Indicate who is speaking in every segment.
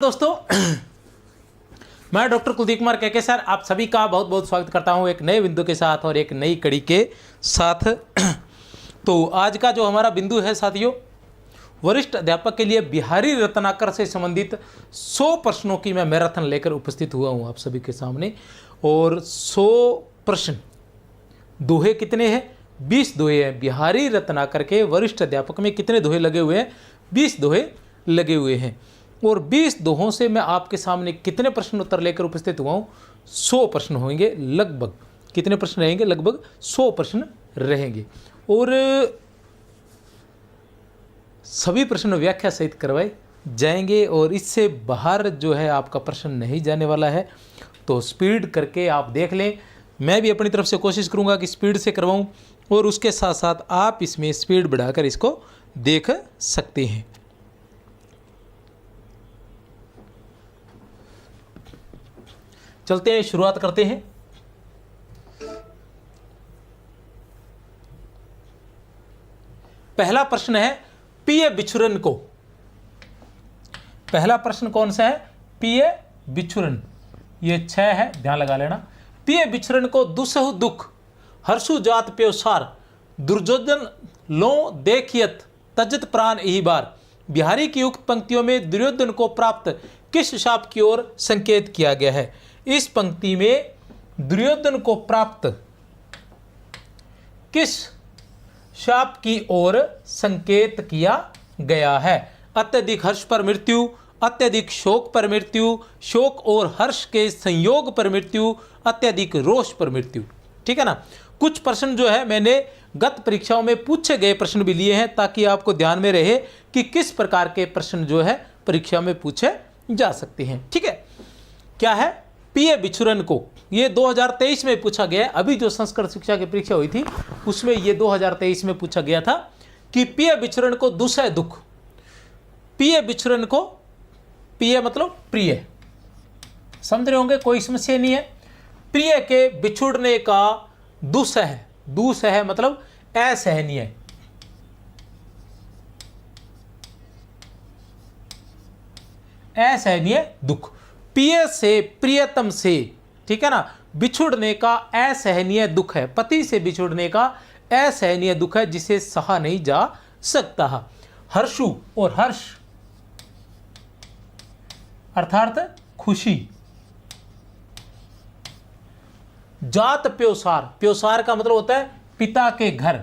Speaker 1: दोस्तों मैं doctor Kuldeep Kumar KK sir आप सभी का बहुत बहुत स्वागत करता हूं एक नए बिंदु के साथ और एक नई कड़ी के साथ। तो आज का जो हमारा बिंदु है साथियों, वरिष्ठ अध्यापक के लिए बिहारी रत्नाकर से संबंधित 100 प्रश्नों की मैं मैराथन लेकर उपस्थित हुआ हूं आप सभी के सामने। और 100 प्रश्न दोहे कितने हैं? 20 दोहे हैं। बिहारी रत्नाकर के वरिष्ठ अध्यापक में कितने दोहे लगे हुए हैं? 20 दोहे लगे हुए हैं। और 20 दोहों से मैं आपके सामने कितने प्रश्न उत्तर लेकर उपस्थित हुआ हूँ? 100 प्रश्न होंगे लगभग। कितने प्रश्न रहेंगे? लगभग 100 प्रश्न रहेंगे। और सभी प्रश्न व्याख्या सहित करवाए जाएंगे और इससे बाहर जो है आपका प्रश्न नहीं जाने वाला है। तो स्पीड करके आप देख लें। मैं भी अपनी तरफ से कोशिश करूँगा कि स्पीड से करवाऊँ और उसके साथ साथ आप इसमें स्पीड बढ़ाकर इसको देख सकते हैं। चलते हैं, शुरुआत करते हैं। पहला प्रश्न है पिए बिछुरन को। पहला प्रश्न कौन सा है? पिए बिछुरन। ये 6 है, ध्यान लगा लेना। पिए बिछुरन को दुसहु दुख हर्षु जात प्योसार दुर्योधन लो देखियत तजत प्राण यही बार। बिहारी की उक्त पंक्तियों में दुर्योधन को प्राप्त किस शाप की ओर संकेत किया गया है? इस पंक्ति में दुर्योधन को प्राप्त किस शाप की ओर संकेत किया गया है? अत्यधिक हर्ष पर मृत्यु, अत्यधिक शोक पर मृत्यु, शोक और हर्ष के संयोग पर मृत्यु, अत्यधिक रोष पर मृत्यु। ठीक है ना। कुछ प्रश्न जो है मैंने गत परीक्षाओं में पूछे गए प्रश्न भी लिए हैं ताकि आपको ध्यान में रहे कि किस प्रकार के प्रश्न जो है परीक्षा में पूछे जा सकते हैं। ठीक है। क्या है? पिए बिछुरन को। ये 2023 में पूछा गया है। अभी जो संस्कृत शिक्षा की परीक्षा हुई थी उसमें ये 2023 में पूछा गया था कि पिए बिछुरन को दुसह दुख। पिए बिछुरन को, पिए मतलब प्रिय, समझ रहे होंगे, कोई समस्या नहीं है। प्रिय के बिछुड़ने का दुसह, दुसह मतलब असहनीय, असहनीय दुख। प्रिय से, प्रियतम से, ठीक है ना, बिछुड़ने का असहनीय दुख है। पति से बिछुड़ने का असहनीय दुख है जिसे सहा नहीं जा सकता। हर्षु और हर्ष अर्थात खुशी। जात प्योसार, प्योसार का मतलब होता है पिता के घर,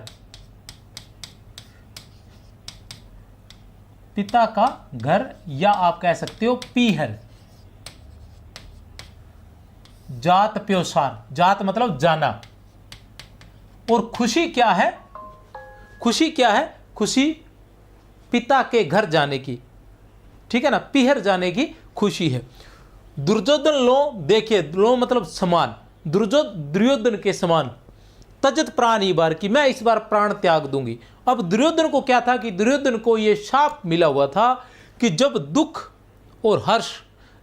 Speaker 1: पिता का घर, या आप कह सकते हो पीहर। जात प्योसार, जात मतलब जाना। और खुशी क्या है? खुशी क्या है? खुशी पिता के घर जाने की, ठीक है ना, पीहर जाने की खुशी है। दुर्योधन लो, देखिए लो मतलब समान, दुर्योधन के समान तजत प्राण ही बार की, मैं इस बार प्राण त्याग दूंगी। अब दुर्योधन को क्या था कि दुर्योधन को यह शाप मिला हुआ था कि जब दुख और हर्ष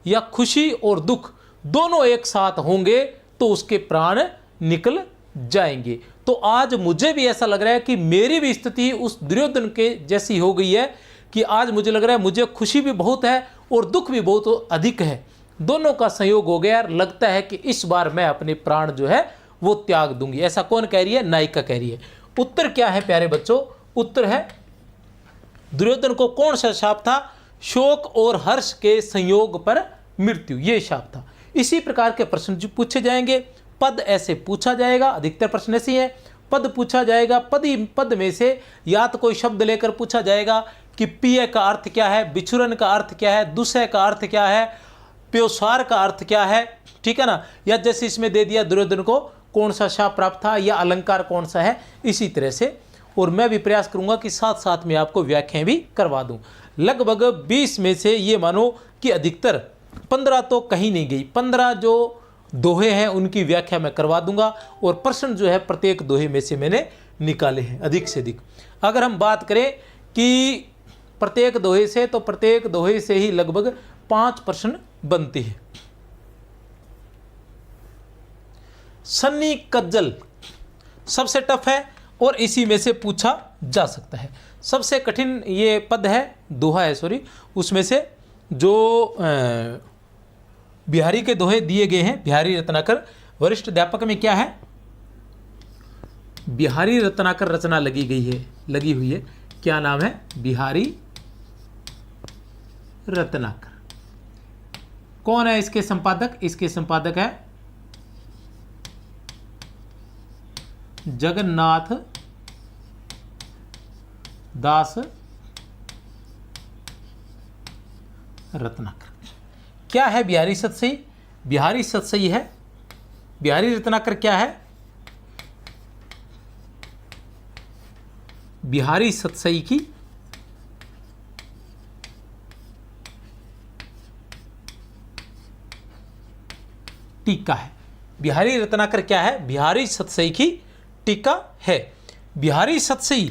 Speaker 1: या खुशी और दुख दोनों एक साथ होंगे तो उसके प्राण निकल जाएंगे। तो आज मुझे भी ऐसा लग रहा है कि मेरी भी स्थिति उस दुर्योधन के जैसी हो गई है कि आज मुझे लग रहा है मुझे खुशी भी बहुत है और दुख भी बहुत अधिक है। दोनों का संयोग हो गया। लगता है कि इस बार मैं अपने प्राण जो है वो त्याग दूंगी। ऐसा कौन कह रही है? नायिका कह रही है। उत्तर क्या है प्यारे बच्चों? उत्तर है दुर्योधन को कौन सा शाप था? शोक और हर्ष के संयोग पर मृत्यु, ये शाप था। इसी प्रकार के प्रश्न जो पूछे जाएंगे। पद ऐसे पूछा जाएगा, अधिकतर प्रश्न ऐसे हैं। पद पूछा जाएगा, पद में से या तो कोई शब्द लेकर पूछा जाएगा कि पिय का अर्थ क्या है, बिछुरन का अर्थ क्या है, दुसह का अर्थ क्या है, प्योसार का अर्थ क्या है, ठीक है ना। या जैसे इसमें दे दिया दुर्योधन को कौन सा शाप प्राप्त था या अलंकार कौन सा है, इसी तरह से। और मैं भी प्रयास करूंगा कि साथ साथ में आपको व्याख्याएं भी करवा दूं। लगभग 20 में से ये मानो कि अधिकतर 15 तो कहीं नहीं गई। 15 जो दोहे हैं उनकी व्याख्या मैं करवा दूंगा और प्रश्न जो है प्रत्येक दोहे में से मैंने निकाले हैं अधिक से अधिक। अगर हम बात करें कि प्रत्येक दोहे से, तो प्रत्येक दोहे से ही लगभग 5 प्रश्न बनते हैं। सन्नी कज्जल सबसे टफ है और इसी में से पूछा जा सकता है। सबसे कठिन ये पद है, दोहा है सॉरी, उसमें से जो बिहारी के दोहे दिए गए हैं, बिहारी रत्नाकर वरिष्ठ अध्यापक में क्या है, बिहारी रत्नाकर रचना लगी हुई है। क्या नाम है? बिहारी रत्नाकर। कौन है इसके संपादक? इसके संपादक है जगन्नाथ दास रत्नाकर। क्या है बिहारी सतसई? बिहारी सतसई है, बिहारी रत्नाकर क्या है? बिहारी सतसई की टीका है। बिहारी रत्नाकर क्या है? बिहारी सतसई की टीका है। बिहारी सतसई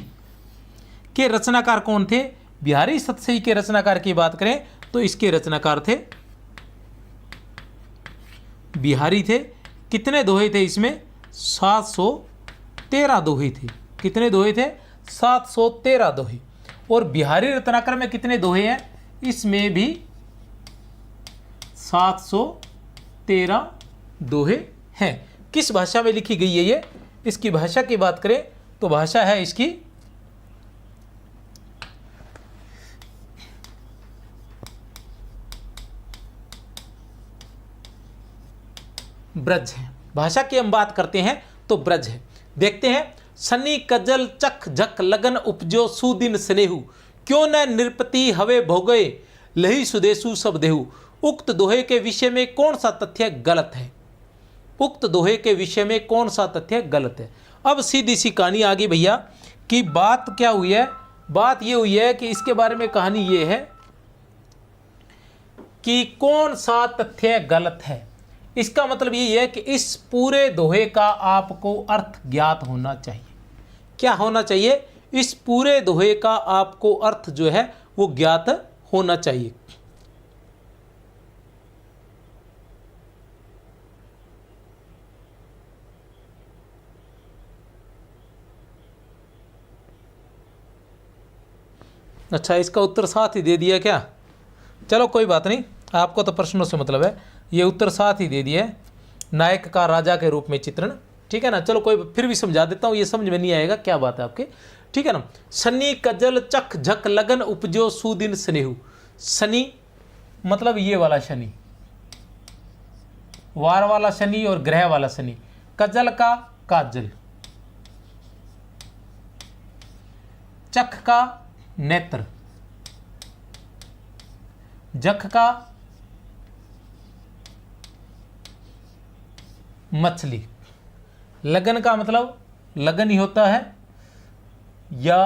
Speaker 1: के रचनाकार कौन थे? बिहारी सतसई के रचनाकार की बात करें तो इसके रचनाकार थे बिहारी थे। कितने दोहे थे इसमें? 713 दोहे थे। कितने दोहे थे? 713 दोहे। और बिहारी रत्नाकर में कितने दोहे हैं? इसमें भी 713 दोहे हैं। किस भाषा में लिखी गई है ये? इसकी भाषा की बात करें तो भाषा है इसकी ब्रज है। भाषा की हम बात करते हैं तो ब्रज है। देखते हैं, सनी कजल चख झक लगन उपजो सुदिन स्नेहु, क्यों न निरपति हवे भोगे लही सुदेशु सब देहु। उक्त दोहे के विषय में कौन सा तथ्य गलत है? उक्त दोहे के विषय में कौन सा तथ्य गलत है? अब सीधी सी कहानी आ गई भैया कि बात क्या हुई है? बात ये हुई है कि इसके बारे में कहानी ये है कि कौन सा तथ्य गलत है। इसका मतलब ये है कि इस पूरे दोहे का आपको अर्थ ज्ञात होना चाहिए। क्या होना चाहिए? इस पूरे दोहे का आपको अर्थ जो है वो ज्ञात होना चाहिए। अच्छा, इसका उत्तर साथ ही दे दिया क्या? चलो कोई बात नहीं, आपको तो प्रश्नों से मतलब है। ये उत्तर साथ ही दे दिया है, नायक का राजा के रूप में चित्रण। ठीक है ना? चलो कोई फिर भी समझा देता हूँ, ये समझ में नहीं आएगा क्या बात है आपके। ठीक है ना? सनी कजल चख झक लगन उपजो सुदिन स्नेहु। शनि मतलब ये वाला शनि, वार वाला शनि और ग्रह वाला शनि। कजल का काजल, चख का नेत्र, जख का मछली, लगन का मतलब लगन ही होता है या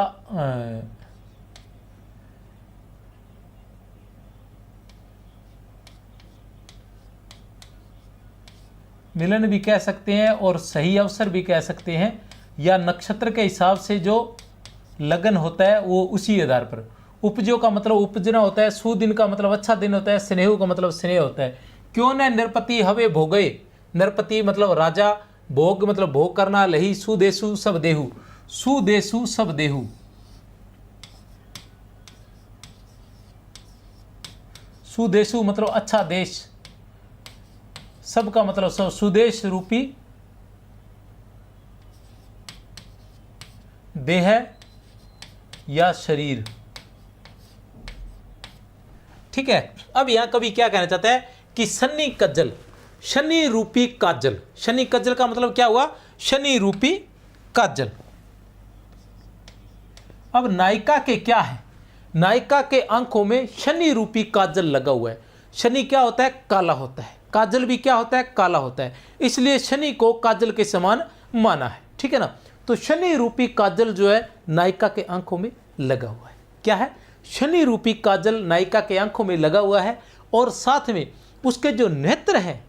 Speaker 1: मिलन भी कह सकते हैं और सही अवसर भी कह सकते हैं, या नक्षत्र के हिसाब से जो लगन होता है वो उसी आधार पर। उपजो का मतलब उपजना होता है, सुदिन का मतलब अच्छा दिन होता है, स्नेहु का मतलब स्नेह होता है। क्यों न नरपति हवे भोगे, नरपति मतलब राजा, भोग मतलब भोग करना, लही सुदेशु सब देहु, सुदेशु सब देहु। सुदेशु मतलब अच्छा देश, सब का मतलब सब, सुदेश रूपी देह या शरीर। ठीक है? अब यहां कवि क्या कहना चाहता है कि शनि कज्जल, शनि रूपी काजल। शनि कज्जल का मतलब क्या हुआ? शनि रूपी काजल। अब नायिका के क्या है? नायिका के आंखों में शनि रूपी काजल लगा हुआ है। शनि क्या होता है? काला होता है। काजल भी क्या होता है? काला होता है। इसलिए शनि को काजल के समान माना है। ठीक है ना? तो शनि रूपी काजल जो है नायिका के आंखों में लगा हुआ है। क्या है? शनि रूपी काजल नायिका के आंखों में लगा हुआ है, और साथ में उसके जो नेत्र हैं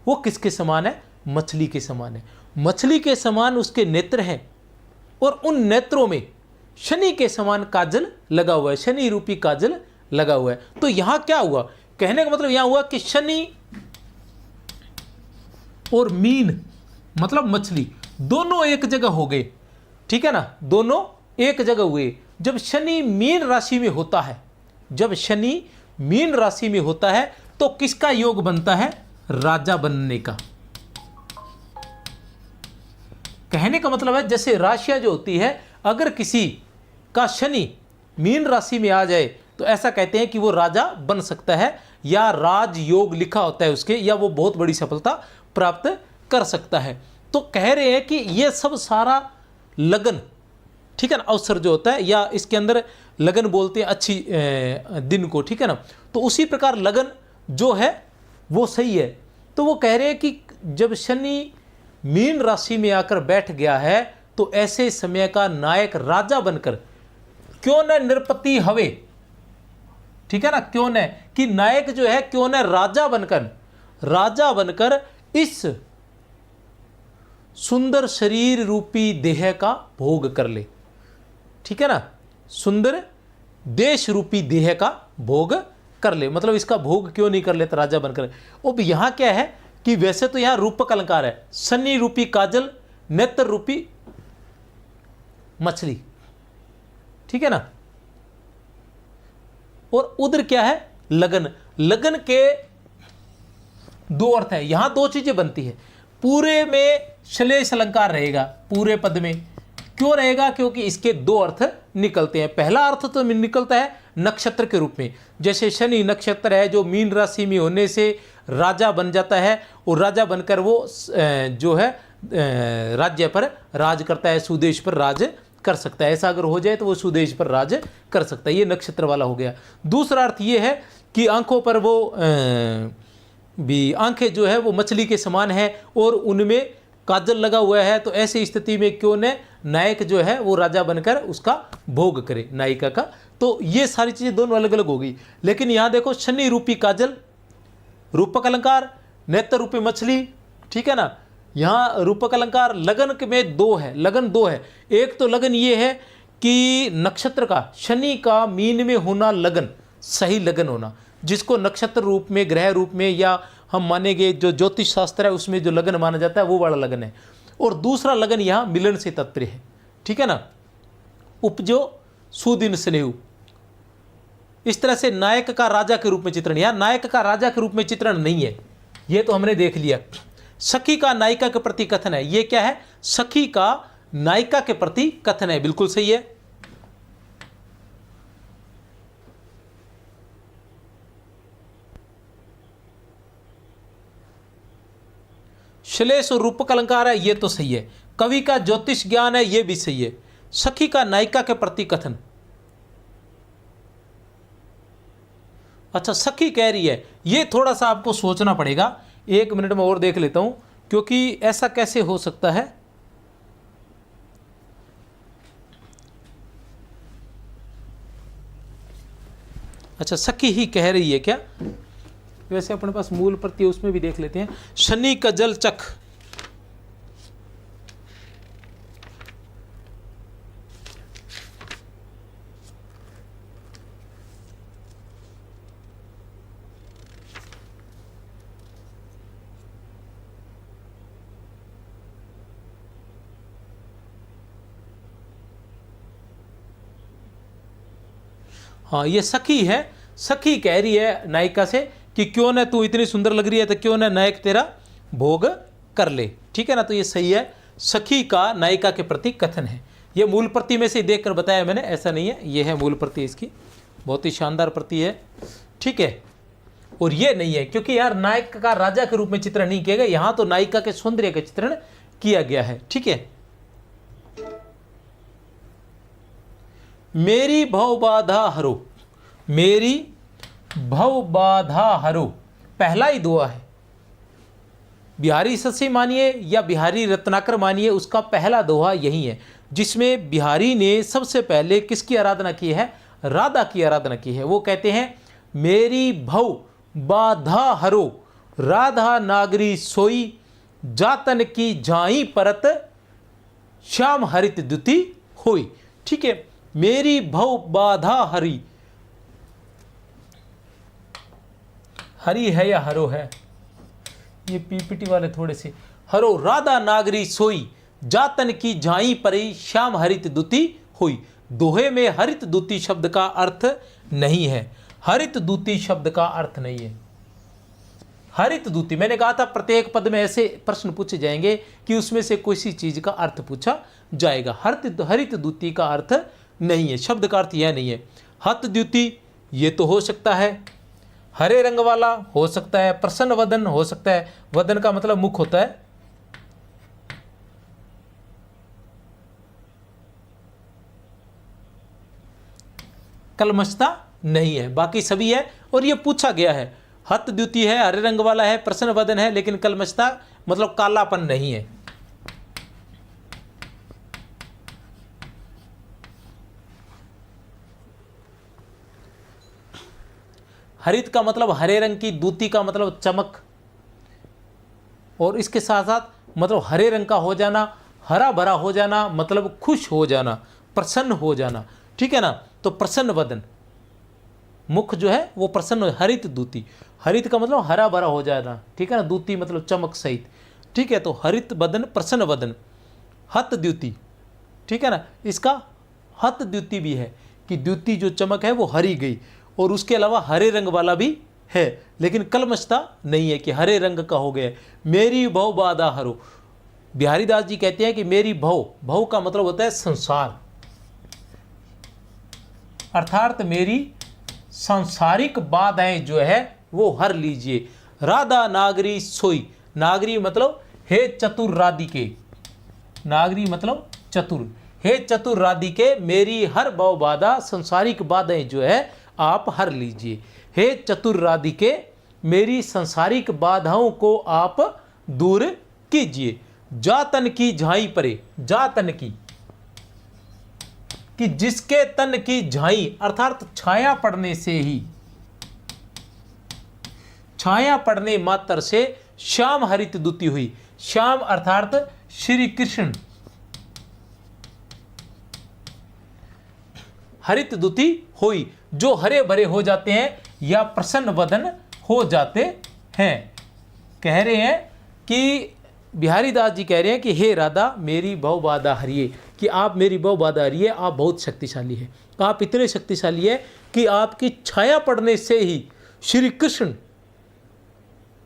Speaker 1: वो किसके समान है? मछली के समान है। मछली के समान उसके नेत्र हैं, और उन नेत्रों में शनि के समान काजल लगा हुआ है, शनि रूपी काजल लगा हुआ है। तो यहां क्या हुआ? कहने का मतलब यहां हुआ कि शनि और मीन मतलब मछली दोनों एक जगह हो गए। ठीक है ना? दोनों एक जगह हुए। जब शनि मीन राशि में होता है, जब शनि मीन राशि में होता है तो किसका योग बनता है? राजा बनने का। कहने का मतलब है जैसे राशियां जो होती है, अगर किसी का शनि मीन राशि में आ जाए तो ऐसा कहते हैं कि वो राजा बन सकता है, या राज योग लिखा होता है उसके, या वो बहुत बड़ी सफलता प्राप्त कर सकता है। तो कह रहे हैं कि ये सब सारा लगन, ठीक है ना, अवसर जो होता है, या इसके अंदर लगन बोलते हैं अच्छी दिन को, ठीक है ना, तो उसी प्रकार लगन जो है वो सही है। तो वो कह रहे हैं कि जब शनि मीन राशि में आकर बैठ गया है तो ऐसे समय का नायक राजा बनकर क्यों न नृपति हवे, ठीक है ना, क्यों न कि नायक जो है क्यों न राजा बनकर इस सुंदर शरीर रूपी देह का भोग कर ले, ठीक है ना, सुंदर देश रूपी देह का भोग कर ले। मतलब इसका भोग क्यों नहीं कर लेता राजा बनकर? अब यहां क्या है कि वैसे तो यहां रूपक अलंकार है, शनि रूपी काजल, नेत्र रूपी मछली, ठीक है ना, और उधर क्या है? लगन। लगन के दो अर्थ है, यहां दो चीजें बनती है। पूरे में श्लेष अलंकार रहेगा, पूरे पद में क्यों रहेगा? क्योंकि इसके दो अर्थ निकलते हैं। पहला अर्थ तो निकलता है नक्षत्र के रूप में, जैसे शनि नक्षत्र है जो मीन राशि में होने से राजा बन जाता है, और राजा बनकर वो जो है राज्य पर राज करता है, सुदेश पर राज कर सकता है। ऐसा अगर हो जाए तो वो सुदेश पर राज कर सकता है। ये नक्षत्र वाला हो गया। दूसरा अर्थ ये है कि आंखों पर वो भी आंखें जो है वो मछली के समान है और उनमें काजल लगा हुआ है, तो ऐसी स्थिति में क्यों न नायक जो है वो राजा बनकर उसका भोग करे नायिका का। तो ये सारी चीज़ें दोनों अलग अलग हो गई। लेकिन यहाँ देखो, शनि रूपी काजल रूपक अलंकार, नेत्र रूपी मछली, ठीक है ना, यहाँ रूपक अलंकार। लगन में दो है, लगन दो है। एक तो लगन ये है कि नक्षत्र का, शनि का मीन में होना लगन, सही लगन होना, जिसको नक्षत्र रूप में, ग्रह रूप में, या हम मानेंगे जो ज्योतिष शास्त्र है उसमें जो लगन माना जाता है वो वाला लगन है। और दूसरा लगन यहाँ मिलन से तात्पर्य है, ठीक है ना, उपजो सुदिन स्नेहु। इस तरह से नायक का राजा के रूप में चित्रण, यहाँ नायक का राजा के रूप में चित्रण नहीं है, ये तो हमने देख लिया। सखी का नायिका के प्रति कथन है, ये क्या है? सखी का नायिका के प्रति कथन है, बिल्कुल सही है। श्लेष और रूपक अलंकार है, ये तो सही है। कवि का ज्योतिष ज्ञान है, ये भी सही है। सखी का नायिका के प्रति कथन, अच्छा सखी कह रही है, ये थोड़ा सा आपको सोचना पड़ेगा। एक मिनट में और देख लेता हूं, क्योंकि ऐसा कैसे हो सकता है। अच्छा, सखी ही कह रही है क्या? वैसे अपने पास मूल प्रत्यय उसमें भी देख लेते हैं। शनि का जल चख, हाँ ये सखी है। सखी कह रही है नायिका से कि क्यों न तू इतनी सुंदर लग रही है तो क्यों न नायक तेरा भोग कर ले, ठीक है ना। तो ये सही है, सखी का नायिका के प्रति कथन है। ये मूल प्रति में से देख कर बताया मैंने, ऐसा नहीं है, ये है मूल प्रति इसकी, बहुत ही शानदार प्रति है, ठीक है। और ये नहीं है क्योंकि यार नायक का राजा के रूप में चित्रण नहीं किया गया, यहाँ तो नायिका के सौंदर्य का चित्रण किया गया है, ठीक है। मेरी भव बाधा हरो, मेरी भव बाधा हरो, पहला ही दोहा है। बिहारी ससी मानिए या बिहारी रत्नाकर मानिए, उसका पहला दोहा यही है, जिसमें बिहारी ने सबसे पहले किसकी आराधना की है? राधा की आराधना की है। वो कहते हैं मेरी भव बाधा हरो, राधा नागरी सोई, जातन की जाई परत, श्याम हरित द्युति होई, ठीक है। मेरी भव बाधा हरी, हरी है या हरो है, ये पीपीटी वाले थोड़े से, हरो राधा नागरी सोई, जातन की झाई परी, श्याम हरित दुति हुई। दोहे में हरित दुति शब्द का अर्थ नहीं है। हरित दूती शब्द का अर्थ नहीं है। हरित दूती, मैंने कहा था प्रत्येक पद में ऐसे प्रश्न पूछे जाएंगे कि उसमें से किसी चीज का अर्थ पूछा जाएगा। हरित दूती का अर्थ नहीं है, शब्द का अर्थ यह नहीं है। हत द्युति ये तो हो सकता है, हरे रंग वाला हो सकता है, प्रसन्न वदन हो सकता है। वदन का मतलब मुख होता है। कलमशता नहीं है, बाकी सभी है। और ये पूछा गया है, हत द्युति है, हरे रंग वाला है, प्रसन्न वदन है, लेकिन कलमशता मतलब कालापन नहीं है। हरित का मतलब हरे रंग की, दूती का मतलब चमक, और इसके साथ साथ मतलब हरे रंग का हो जाना, हरा भरा हो जाना, मतलब खुश हो जाना, प्रसन्न हो जाना, ठीक है ना। तो प्रसन्न वदन, मुख जो है वो प्रसन्न, हरित दूती, हरित का मतलब हरा भरा हो जाना, ठीक है ना। दूती मतलब चमक सहित, ठीक है। तो हरित वदन, प्रसन्न वदन। हत द्युति, ठीक है ना। इसका हत द्युति भी है कि द्युति जो चमक है वो हरी गई, और उसके अलावा हरे रंग वाला भी है, लेकिन कलमशता नहीं है कि हरे रंग का हो गया। मेरी भव बाधा हरो, बिहारी दास जी कहते हैं कि मेरी भव, भव का मतलब होता है संसार, अर्थात मेरी सांसारिक बाधाएं जो है वो हर लीजिए। राधा नागरी सोई, नागरी मतलब हे चतुर राधिके, नागरी मतलब चतुर, हे चतुर राधिके मेरी हर भव बाधा, संसारिक बाधाएं जो है आप हर लीजिए। हे चतुर राधिके मेरी संसारिक बाधाओं को आप दूर कीजिए। जा तन की झाई परे, जा तन की, कि जिसके तन की झाई अर्थात छाया पड़ने से ही, छाया पड़ने मात्र से श्याम हरित दूती हुई। श्याम अर्थात श्री कृष्ण हरित दूती हुई, जो हरे भरे हो जाते हैं या प्रसन्न वदन हो जाते हैं। कह रहे हैं कि बिहारी दास जी कह रहे हैं कि हे राधा मेरी भव बाधा हरिए, कि आप मेरी भव बाधा हरिए, आप बहुत शक्तिशाली है, आप इतने शक्तिशाली है कि आपकी छाया पड़ने से ही श्री कृष्ण,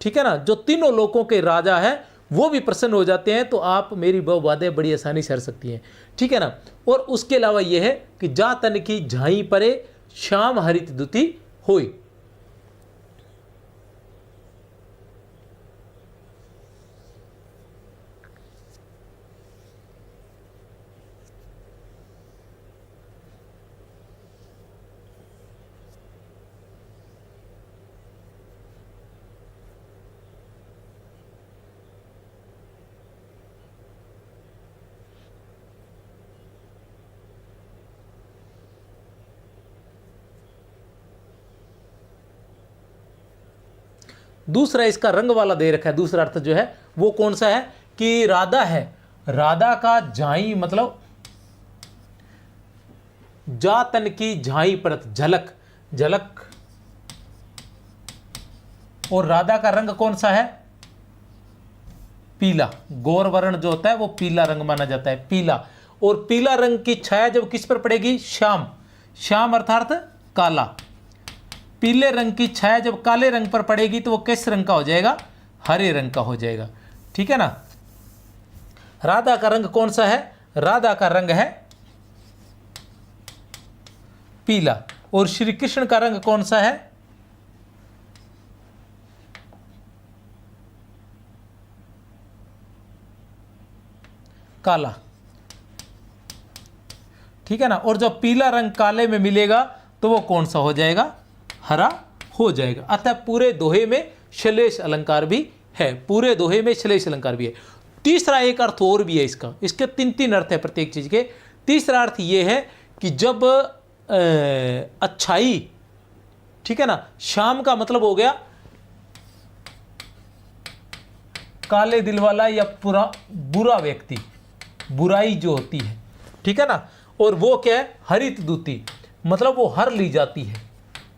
Speaker 1: ठीक है ना, जो तीनों लोकों के राजा है वो भी प्रसन्न हो जाते हैं। तो आप मेरी भव बाधाएं बड़ी आसानी से हर सकती हैं, ठीक है ना। और उसके अलावा यह है कि जा तन की झाई परे श्याम हरित दूती होई। दूसरा इसका रंग वाला दे रखा है, दूसरा अर्थ जो है वो कौन सा है कि राधा है, राधा का झाई मतलब जा तन की झाई परत, झलक, झलक। और राधा का रंग कौन सा है, पीला, गौर वर्ण जो होता है वो पीला रंग माना जाता है, पीला। और पीला रंग की छाया जब किस पर पड़ेगी, श्याम, श्याम अर्थात काला। पीले रंग की छाया जब काले रंग पर पड़ेगी तो वो किस रंग का हो जाएगा, हरे रंग का हो जाएगा, ठीक है ना। राधा का रंग कौन सा है, राधा का रंग है पीला। और श्री कृष्ण का रंग कौन सा है, काला, ठीक है ना। और जब पीला रंग काले में मिलेगा तो वो कौन सा हो जाएगा, हरा हो जाएगा। अतः पूरे दोहे में श्लेष अलंकार भी है, पूरे दोहे में श्लेष अलंकार भी है। तीसरा एक अर्थ और भी है इसका, इसके तीन तीन अर्थ है प्रत्येक चीज के। तीसरा अर्थ ये है कि जब अच्छाई, ठीक है ना, शाम का मतलब हो गया काले दिल वाला या बुरा व्यक्ति, बुराई जो होती है, ठीक है ना। और वो क्या है, हरित दूती मतलब वो हर ली जाती है,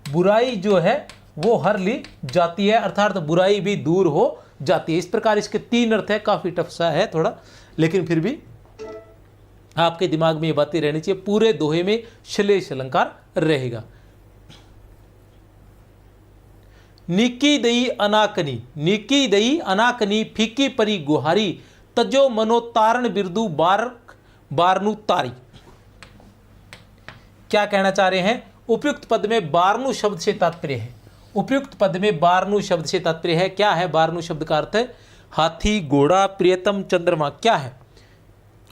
Speaker 1: बुराई जो है वो हर ली जाती है, अर्थात बुराई भी दूर हो जाती है। इस प्रकार इसके तीन अर्थ है, काफी टफ सा है थोड़ा, लेकिन फिर भी आपके दिमाग में ये बातें रहनी चाहिए। पूरे दोहे में श्लेष अलंकार रहेगा। निकी दई अनाकनी, निकी दई अनाकनी फीकी परी गुहारी, तजो मनो तारण बिरदू बारनू तारी। क्या कहना चाह रहे हैं? उपयुक्त पद में बारनू शब्द से तात्पर्य है, उपयुक्त पद में बारनू शब्द से तात्पर्य है। क्या है बारनू शब्द का अर्थ? हाथी, घोड़ा, प्रियतम, चंद्रमा। क्या है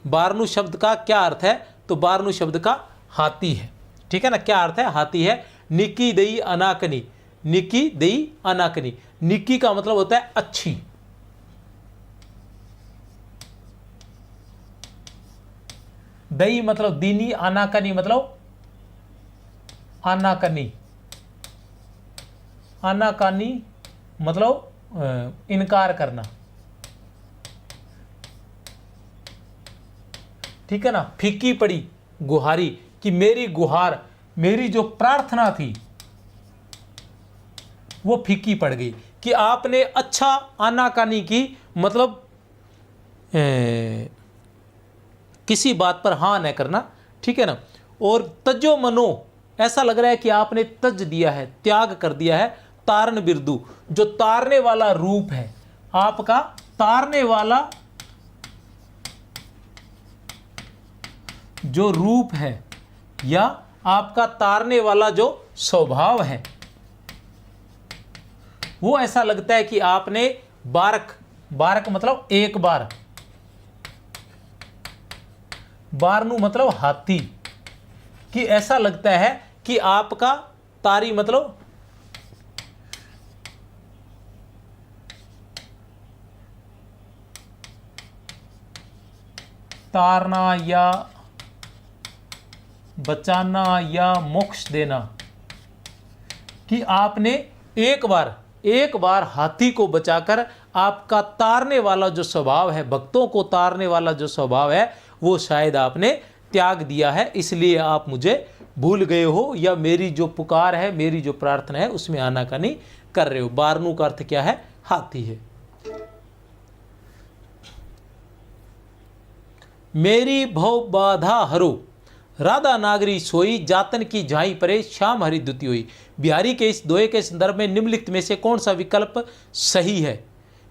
Speaker 1: बारनू शब्द का क्या अर्थ है? तो बारनू शब्द का हाथी है, ठीक है ना। क्या अर्थ है? हाथी है। निकी दई अनाकनी, निकी दई अनाकनी, निकी का मतलब होता है अच्छी, दई मतलब दीनी, अनाकनी मतलब आनाकानी, आनाकानी मतलब इनकार करना, ठीक है ना। फीकी पड़ी गुहारी, कि मेरी गुहार, मेरी जो प्रार्थना थी वो फीकी पड़ गई, कि आपने अच्छा आनाकानी की, मतलब किसी बात पर हाँ न करना, ठीक है ना। और तजो मनो, ऐसा लग रहा है कि आपने तज दिया है, त्याग कर दिया है। तारण बिरदू, जो तारने वाला रूप है आपका, तारने वाला जो रूप है या आपका तारने वाला जो स्वभाव है, वो ऐसा लगता है कि आपने बारक, बारक मतलब एक बार, बारनू मतलब हाथी, कि ऐसा लगता है कि आपका तारी मतलब तारना या बचाना या मोक्ष देना, कि आपने एक बार हाथी को बचाकर आपका तारने वाला जो स्वभाव है, भक्तों को तारने वाला जो स्वभाव है, वो शायद आपने त्याग दिया है, इसलिए आप मुझे भूल गए हो, या मेरी जो पुकार है, मेरी जो प्रार्थना है उसमें आनाकानी कर रहे हो। बारनू का अर्थ क्या है? हाथी है। मेरी भव बाधा हरो, राधा नागरी सोई, जातन की झाई परे, श्याम हरि द्युति हुई। बिहारी के इस दोहे के संदर्भ में निम्नलिखित में से कौन सा विकल्प सही है?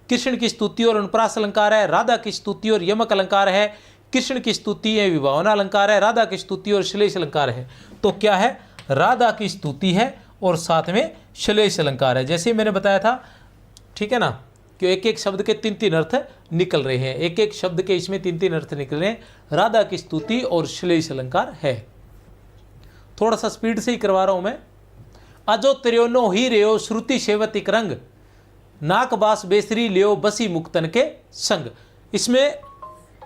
Speaker 1: कृष्ण की स्तुति और अनुप्रास अलंकार है, राधा की स्तुति और यमक अलंकार है, कृष्ण की स्तुति है विभावना अलंकार है, राधा की स्तुति और श्लेष अलंकार है। तो क्या है? राधा की स्तुति है और साथ में श्लेष अलंकार है। जैसे मैंने बताया था, ठीक है ना, कि एक एक शब्द के तीन तीन अर्थ निकल रहे हैं, एक एक शब्द के इसमें तीन तीन अर्थ निकल रहे हैं। राधा की स्तुति और श्लेष अलंकार है। थोड़ा सा स्पीड से ही करवा रहा हूं मैं। अजो त्रियोनो ही रेयो, श्रुति सेवतिक रंग, नाक बास बेसरी लियो, बसी मुक्तन के संग। इसमें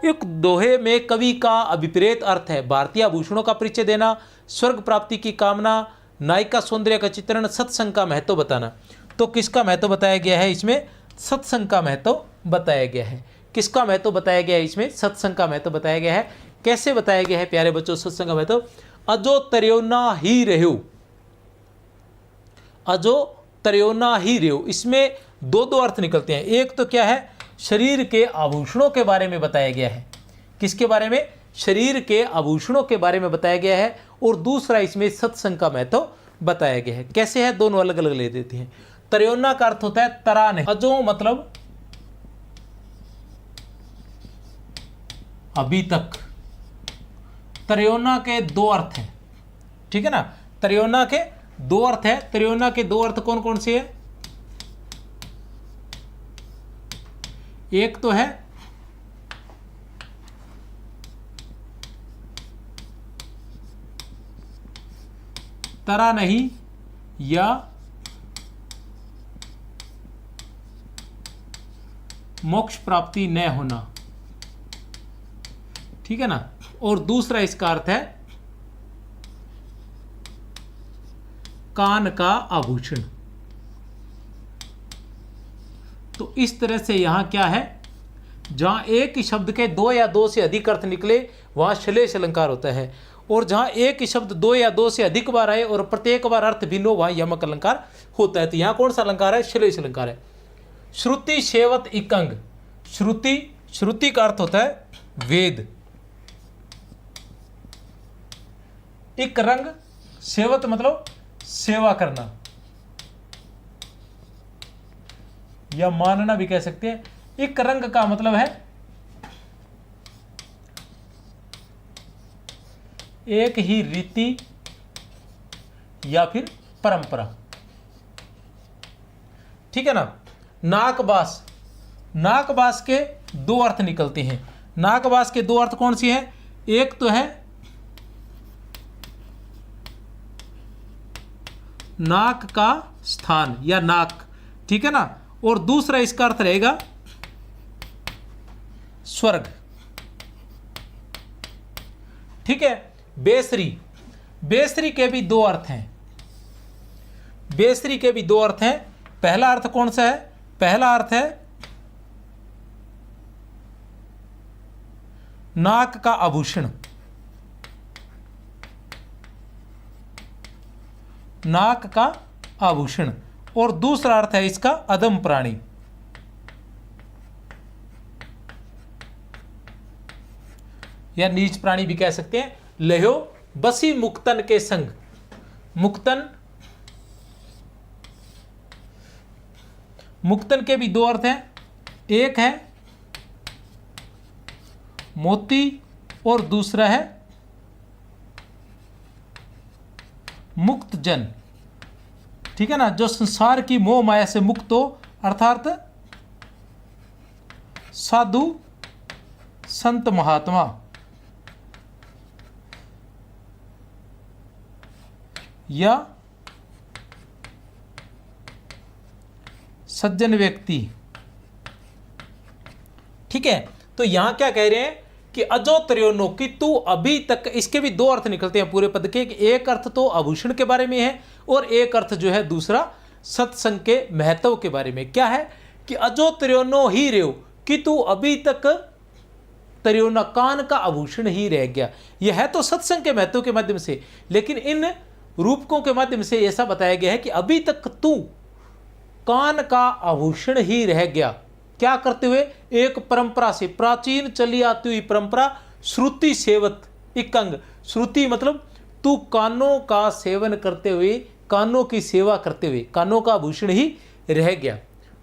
Speaker 1: एक दोहे में कवि का अभिप्रेत अर्थ है। भारतीय आभूषणों का परिचय देना, स्वर्ग प्राप्ति की कामना, नायिका सौंदर्य का चित्रण, सत्संग का महत्व बताना। तो किसका महत्व बताया गया है इसमें? सत्संग का महत्व बताया गया है। किसका महत्व बताया गया है इसमें? सत्संग का महत्व बताया गया है। कैसे बताया गया है प्यारे बच्चों सत्संग का महत्व? अजो त्रियोना ही रहो, अजो त्रियोना ही रहो, इसमें दो दो अर्थ निकलते हैं। एक तो क्या है? शरीर के आभूषणों के बारे में बताया गया है। किसके बारे में? शरीर के आभूषणों के बारे में बताया गया है। और दूसरा इसमें सत्संग का महत्व बताया गया है। कैसे है? दोनों अलग अलग ले देते हैं। त्रियोना का अर्थ होता है तराने, अजो मतलब अभी तक। त्रियोना के दो अर्थ हैं, ठीक है ना। त्रियोना के दो अर्थ है। त्रियोना के दो अर्थ कौन कौन से है? एक तो है तरा नहीं या मोक्ष प्राप्ति न होना, ठीक है ना। और दूसरा इसका अर्थ है कान का आभूषण। तो इस तरह से यहां क्या है? जहां एक ही शब्द के दो या दो से अधिक अर्थ निकले वहां श्लेष अलंकार होता है, और जहां एक ही शब्द दो या दो से अधिक बार आए और प्रत्येक बार अर्थ भिन्न हो वहां यमक अलंकार होता है। तो यहां कौन सा अलंकार है? श्लेष अलंकार है। श्रुति सेवत इकंग, श्रुति, श्रुति का अर्थ होता है वेद। इक रंग, सेवत मतलब सेवा करना, या मानना भी कह सकते हैं। एक रंग का मतलब है एक ही रीति या फिर परंपरा, ठीक है ना। नाकबास, नाकबास के दो अर्थ निकलते हैं। नाकबास के दो अर्थ कौन सी हैं? एक तो है नाक का स्थान या नाक, ठीक है ना, और दूसरा इसका अर्थ रहेगा स्वर्ग, ठीक है। बेसरी, बेसरी के भी दो अर्थ हैं, बेसरी के भी दो अर्थ हैं। पहला अर्थ कौन सा है? पहला अर्थ है नाक का आभूषण, नाक का आभूषण, और दूसरा अर्थ है इसका अदम प्राणी, या नीच प्राणी भी कह सकते हैं। लहो बसी मुक्तन के संग, मुक्तन, मुक्तन के भी दो अर्थ हैं। एक है मोती और दूसरा है मुक्त जन, ठीक है ना, जो संसार की मोह माया से मुक्त हो, अर्थात साधु संत महात्मा या सज्जन व्यक्ति, ठीक है। तो यहां क्या कह रहे हैं कि अजो त्रियोनो, कि तू अभी तक, इसके भी दो अर्थ निकलते हैं पूरे पद के, कि एक अर्थ तो आभूषण के बारे में है और एक अर्थ जो है दूसरा सत्संग के महत्व के बारे में। क्या है कि अजो त्रियोनो ही रेव, कि तू अभी तक त्रियोना कान का आभूषण ही रह गया। यह है तो सत्संग के महत्व के माध्यम से, लेकिन इन रूपकों के माध्यम से ऐसा बताया गया है कि अभी तक तू कान का आभूषण ही रह गया। क्या करते हुए? एक परंपरा से, प्राचीन चली आती हुई परंपरा, श्रुति सेवत इकंग, श्रुति मतलब तू कानों का सेवन करते हुए, कानों की सेवा करते हुए, कानों का आभूषण ही रह गया।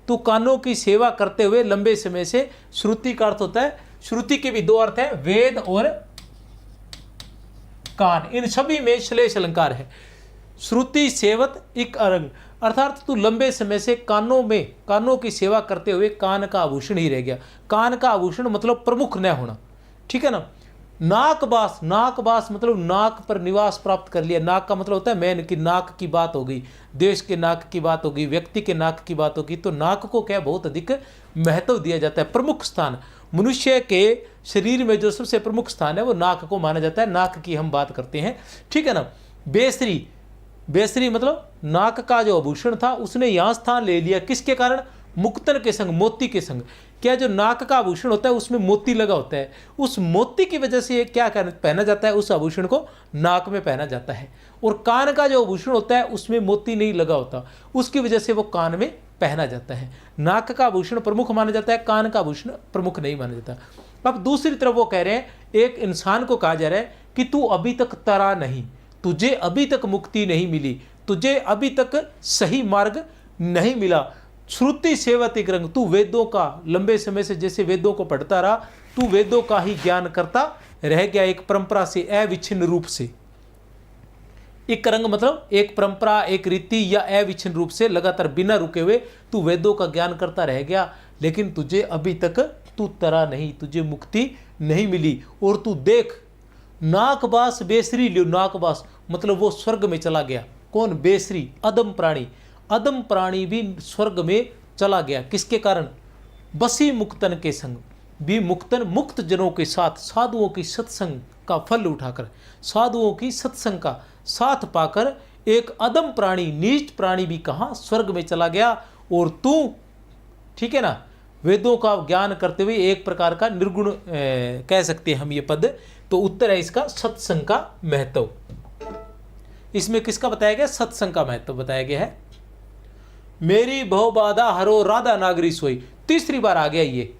Speaker 1: तू कानों की सेवा करते हुए लंबे समय से, श्रुति का अर्थ होता है, श्रुति के भी दो अर्थ है, वेद और कान, इन सभी में श्लेष अलंकार है। श्रुति सेवत इक अरंग, अर्थात तू लंबे समय से कानों में, कानों की सेवा करते हुए कान का आभूषण ही रह गया। कान का आभूषण मतलब प्रमुख न होना, ठीक है ना। नाकबास, नाकबास मतलब नाक पर निवास प्राप्त कर लिया। नाक का मतलब होता है मैन की, नाक की बात हो गई, देश के नाक की बात होगी, व्यक्ति के नाक की बात होगी, तो नाक को क्या बहुत अधिक महत्व दिया जाता है, प्रमुख स्थान। मनुष्य के शरीर में जो सबसे प्रमुख स्थान है वो नाक को माना जाता है। नाक की हम बात करते हैं, ठीक है ना। बेसरी, बेसरी मतलब नाक का जो आभूषण था उसने यहाँ स्थान ले लिया, किसके कारण? मुक्तन के संग, मोती के संग। क्या जो नाक का आभूषण होता है उसमें मोती लगा होता है, उस मोती की वजह से क्या पहना जाता है? उस आभूषण को नाक में पहना जाता है। और कान का जो आभूषण होता है उसमें मोती नहीं लगा होता, उसकी वजह से वो कान में पहना जाता है। नाक का आभूषण प्रमुख माना जाता है, कान का आभूषण प्रमुख नहीं माना जाता। अब दूसरी तरफ वो कह रहे हैं, एक इंसान को कहा जा रहा है कि तू अभी तक तरा नहीं, तुझे अभी तक मुक्ति नहीं मिली, तुझे अभी तक सही मार्ग नहीं मिला। श्रुति सेवतिक रंग, तू वेदों का लंबे समय से जैसे वेदों को पढ़ता रहा, तू वेदों का ही ज्ञान करता रह गया, एक परंपरा से, अविच्छिन्न रूप से। एक रंग मतलब एक परंपरा, एक रीति या अविच्छिन्न रूप से लगातार बिना रुके हुए तू वेदों का ज्ञान करता रह गया, लेकिन तुझे अभी तक तू तरा नहीं, तुझे मुक्ति नहीं मिली। और तू देख, नाकबास बेसरी लियो, नाकबास मतलब वो स्वर्ग में चला गया। कौन? बेसरी, अदम प्राणी। अदम प्राणी भी स्वर्ग में चला गया, किसके कारण? बसी मुक्तन के संग, भी मुक्तन मुक्त जनों के साथ, साधुओं की सत्संग का फल उठाकर, साधुओं की सत्संग का साथ पाकर एक अदम प्राणी, नीच प्राणी भी कहाँ? स्वर्ग में चला गया। और तू, ठीक है ना, वेदों का ज्ञान करते हुए एक प्रकार का निर्गुण कह सकते हैं हम ये पद। तो उत्तर है इसका सत्संग का महत्व। इसमें किसका बताया गया? सत्संग का महत्व बताया गया है। मेरी भव बाधा हरो राधा नागरी सोई, तीसरी बार आ गया ये,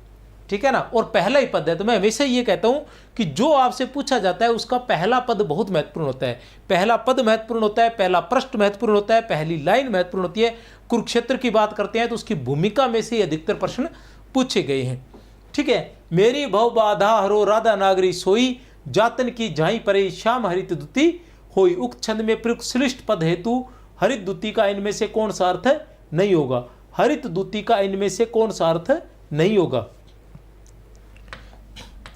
Speaker 1: ठीक है ना। और पहला ही पद है, तो मैं हमेशा ये कहता हूं कि जो आपसे पूछा जाता है उसका पहला पद बहुत महत्वपूर्ण होता है। पहला पद महत्वपूर्ण होता है, पहला प्रश्न महत्वपूर्ण होता है, पहली लाइन महत्वपूर्ण होती है। कुरुक्षेत्र की बात करते हैं तो उसकी भूमिका में से अधिकतर प्रश्न पूछे गए हैं। ठीक है, मेरी भव बाधा हरो राधा नागरी सोई, जातन की झाई परे श्याम हरित दुती होई। उक्त छंद में प्रयुक्त श्लिष्ट पद हेतु हरित दूती का इनमें से कौन सा अर्थ नहीं होगा? हरित दूती का इनमें से कौन सा अर्थ नहीं होगा?